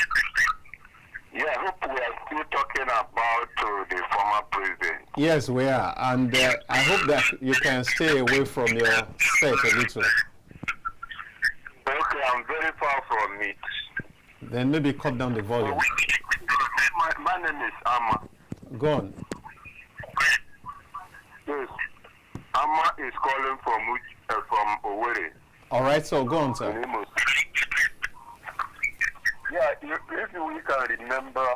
Yeah, I hope we are still talking about the former president. Yes, we are. And I hope that you can stay away from your set a little. Okay, I'm very far from it. Then maybe cut down the volume. My name is Amma. Go on. Yes. Amma is calling from Owerri. All right, so go on, sir. Yeah, if we can remember,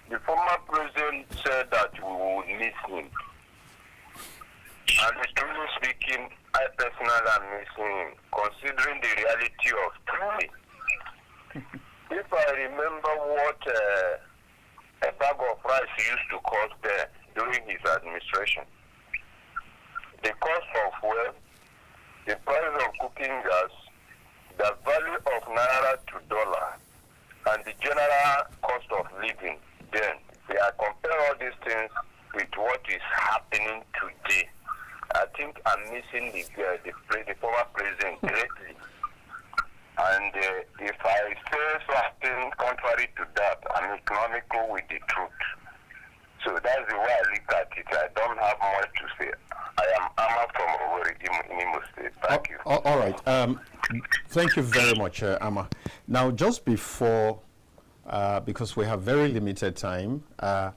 the former president said that we would miss him. And truly speaking, I personally am missing him, considering the reality of today. If I remember what a bag of rice used to cost there during his administration, the cost of fuel, the price of cooking gas, the value of naira to dollar, and the general cost of living, then they are comparing all these things with what is happening today. I think I'm missing the former president greatly. And if I say something contrary to that, I'm economical with the truth. So that's the way I look at it. I don't have much to say. I am Amma from Owerri in Imo State. Thank you. All right. Thank you very much, Amma. Now, just before, because we have very limited time, I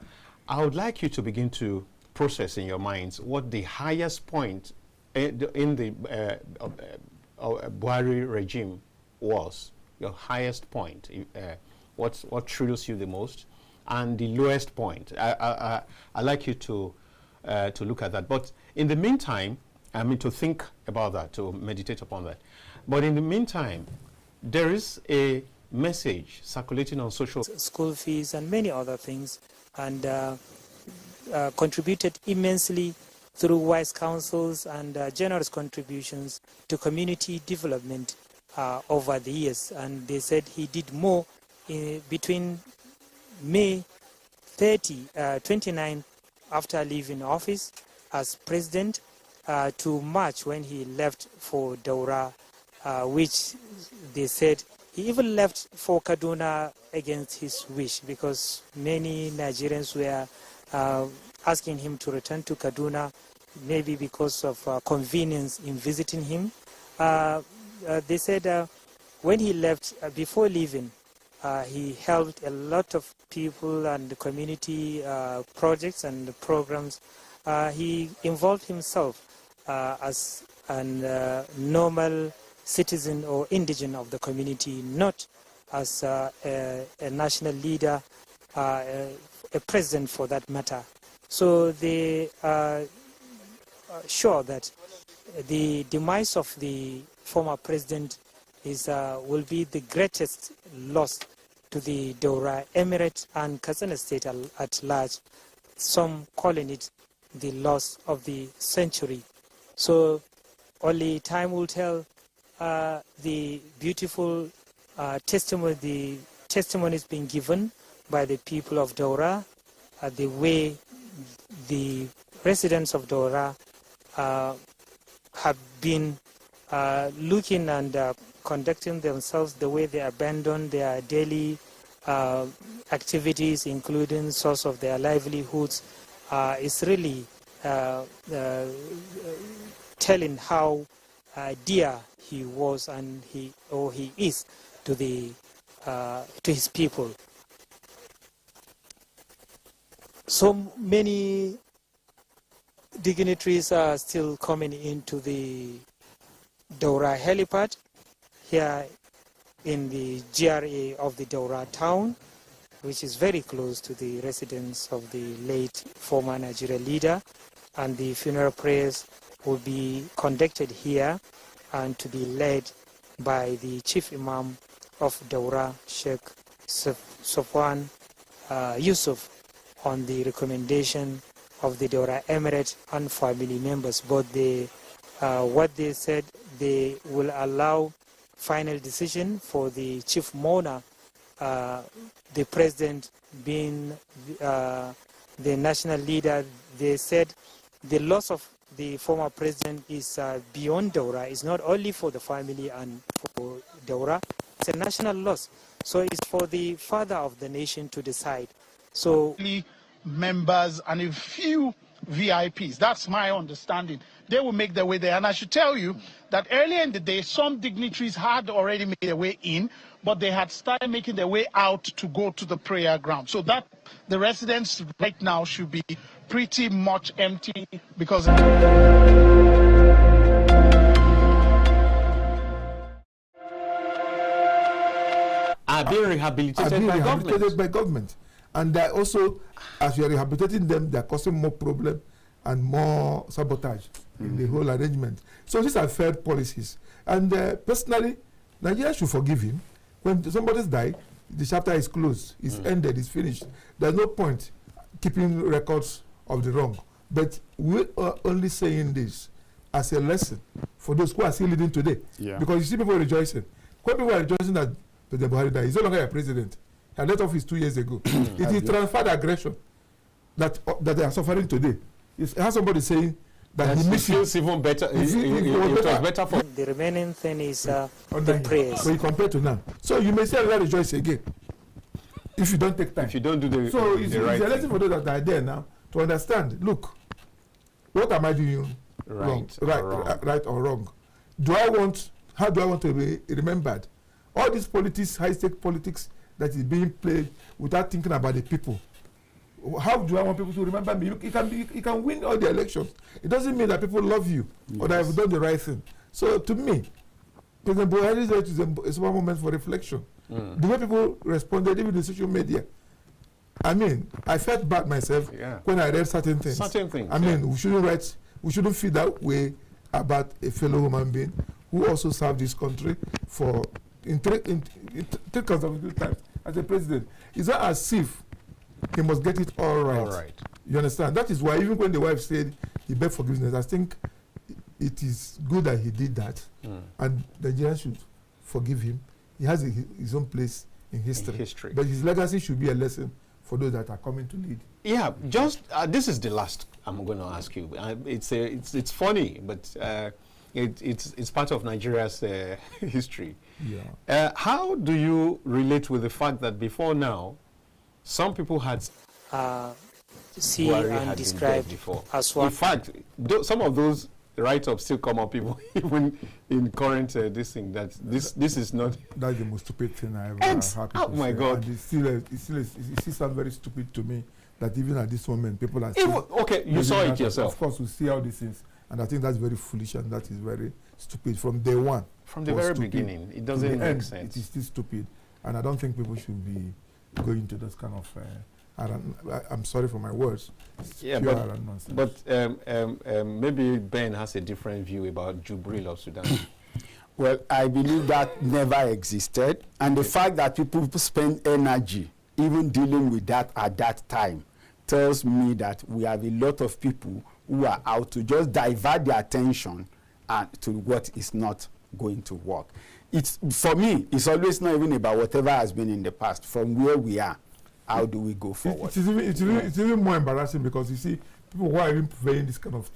would like you to begin to process in your minds what the highest point in the Buhari regime was, your highest point, what thrills you the most, and the lowest point. I'd like you to look at that. But in the meantime, I mean, to think about that, to meditate upon that. But in the meantime, there is a message circulating on social school fees and many other things, and contributed immensely through wise counsels and generous contributions to community development over the years. And they said he did more between May 29 after leaving office as president to March when he left for Daura, which they said he even left for Kaduna against his wish, because many Nigerians were asking him to return to Kaduna, maybe because of convenience in visiting him. They said when he left, before leaving, he helped a lot of people and community projects and programs. He involved himself as a normal citizen or indigent of the community, not as a national leader, a president for that matter. So they are sure that the demise of the former president will be the greatest loss to the Daura Emirate and Katsina State at large, some calling it the loss of the century. So only time will tell. The beautiful testimonies being given by the people of Daura, the way the residents of Daura have been looking and conducting themselves, the way they abandon their daily activities, including source of their livelihoods, is really telling how dear he was and he is to his people. So many dignitaries are still coming into the Daura helipad here in the GRA of the Daura town, which is very close to the residence of the late former Nigeria leader, and the funeral prayers will be conducted here and to be led by the Chief Imam of Daura, Sheikh Sofwan Yusuf, on the recommendation of the Daura Emirate and family members. But what they said, they will allow final decision for the chief mourner, the president being the national leader. They said the loss of the former president is beyond Daura. It's not only for the family and for Daura, it's a national loss. So it's for the father of the nation to decide. So members and a few VIPs, that's my understanding, they will make their way there. And I should tell you that earlier in the day, some dignitaries had already made their way in, but they had started making their way out to go to the prayer ground. So that the residents right now should be pretty much empty because are being rehabilitated by government. And also, as you are rehabilitating them, they are causing more problem and more sabotage in the whole arrangement. So these are fair policies. And personally, Nigeria should forgive him. When somebody's died, the chapter is closed, it's ended, it's finished. There's no point keeping records of the wrong. But we are only saying this as a lesson for those who are still living today. Yeah. Because you see people rejoicing. When people are rejoicing that President Buhari died, he's no longer a president. He had left office 2 years ago. It is transferred aggression that they are suffering today. If has somebody saying that he feels even better, it was better for the remaining thing is the prayers. So you compare to now. So you may say I rejoice again if you don't take time. If you don't do the so it's a lesson for those that are there now to understand. Look, what am I doing wrong? Right or wrong? How do I want to be remembered? All these politics, high-stake politics that is being played without thinking about the people. How do I want people to remember me? Look, you can win all the elections. It doesn't mean that people love you or that you've done the right thing. So to me, President Buhari's death is a small moment for reflection. The way people responded, even in social media. I mean, I felt bad myself when I read certain things. I mean, we shouldn't feel that way about a fellow human being who also served this country for in three consecutive times as a president. It's not as if he must get it all right. All right. You understand? That is why even when the wife said he begged forgiveness, I think it is good that he did that, and the Nigerians should forgive him. He has his own place in history. But his legacy should be a lesson for those that are coming to lead. Yeah, just this is the last I'm going to ask you. It's funny, but it's part of Nigeria's history. Yeah. How do you relate with the fact that before now, some people had see and describe before? As well. In fact, some of those write-ups still come up even in current this thing that this is not. That's the most stupid thing I ever heard people my say. God! And it still sounds very stupid to me that even at this moment people are. Okay, you saw it yourself. Of course, we see how this is, and I think that's very foolish and that is very stupid from day one. From the very beginning, it doesn't make sense. It is still stupid, and I don't think people should be going to those kind of. I'm sorry for my words. Yeah, but maybe Ben has a different view about Jubril of Sudan. Well, I believe that never existed, and the fact that people spend energy even dealing with that at that time tells me that we have a lot of people who are out to just divert their attention to what is not going to work. For me, it's always not even about whatever has been in the past. From where we are, how do we go forward? It's even more embarrassing because you see people who are even purveying this kind of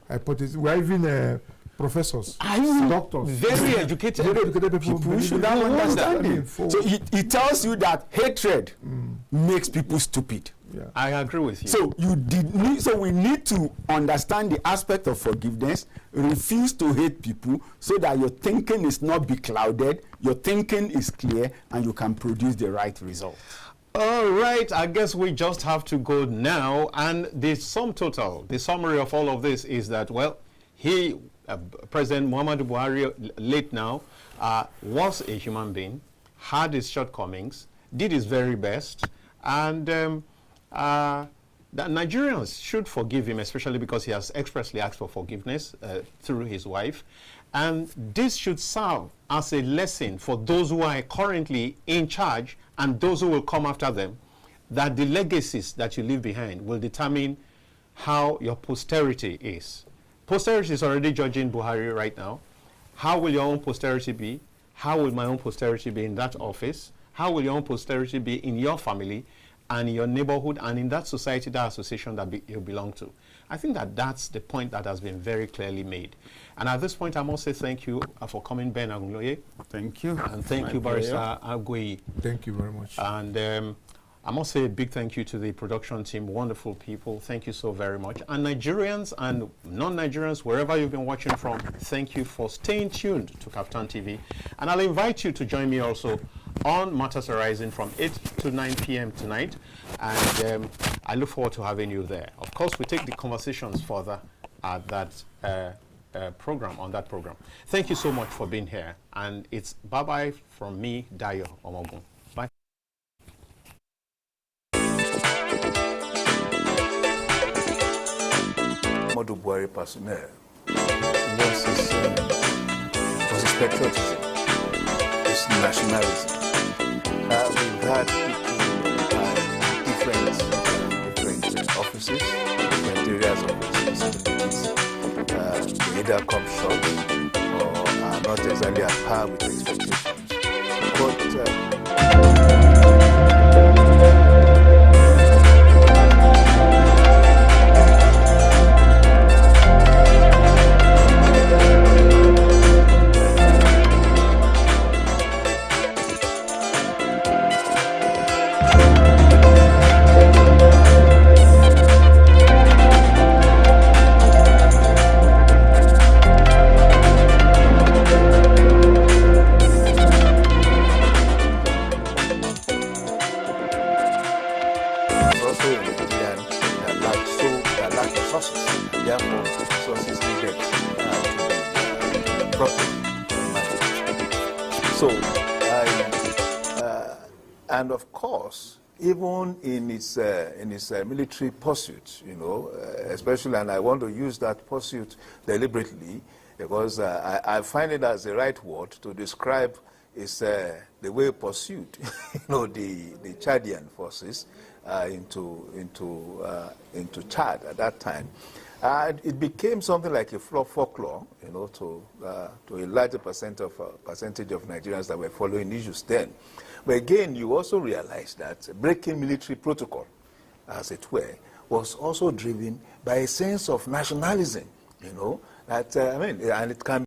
hypothesis. We are even professors, doctors, very educated people who should have understanding. So it tells you that hatred makes people stupid. Yeah. I agree with you. So we need to understand the aspect of forgiveness, refuse to hate people, so that your thinking is not beclouded, your thinking is clear, and you can produce the right result. All right, I guess we just have to go now. And the sum total, the summary of all of this is that, well, President Muhammadu Buhari, late now, was a human being, had his shortcomings, did his very best, and that Nigerians should forgive him, especially because he has expressly asked for forgiveness through his wife. And this should serve as a lesson for those who are currently in charge and those who will come after them, that the legacies that you leave behind will determine how your posterity is. Posterity is already judging Buhari right now. How will your own posterity be? How will my own posterity be in that office? How will your own posterity be in your family and in your neighborhood and in that society, that association that you belong to? I think that that's the point that has been very clearly made. And at this point, I must say thank you for coming, Ben Agunloye. Thank you. And thank you, Barrister Agui. Thank you very much. And I must say a big thank you to the production team, wonderful people. Thank you so very much. And Nigerians and non-Nigerians, wherever you've been watching from, thank you for staying tuned to KAFTAN TV. And I'll invite you to join me also on Matters Arising from 8 to 9 p.m. tonight. And I look forward to having you there. Of course, we take the conversations further at that on that program. Thank you so much for being here. And it's bye-bye from me, Dayo Omogun. Bye. Muhammadu Buhari personnel was his patriotism, his nationalism. We've had people in different offices, different areas of responsibilities. They either come short or are not exactly at par with expectations. But So, and of course, even in its military pursuit, you know, especially, and I want to use that pursuit deliberately because I find it as the right word to describe is the way pursued, you know, the Chadian forces into Chad at that time. It became something like a folklore, you know, to a larger percentage of Nigerians that were following issues then. But again, you also realize that breaking military protocol, as it were, was also driven by a sense of nationalism, you know, that, I mean, and it can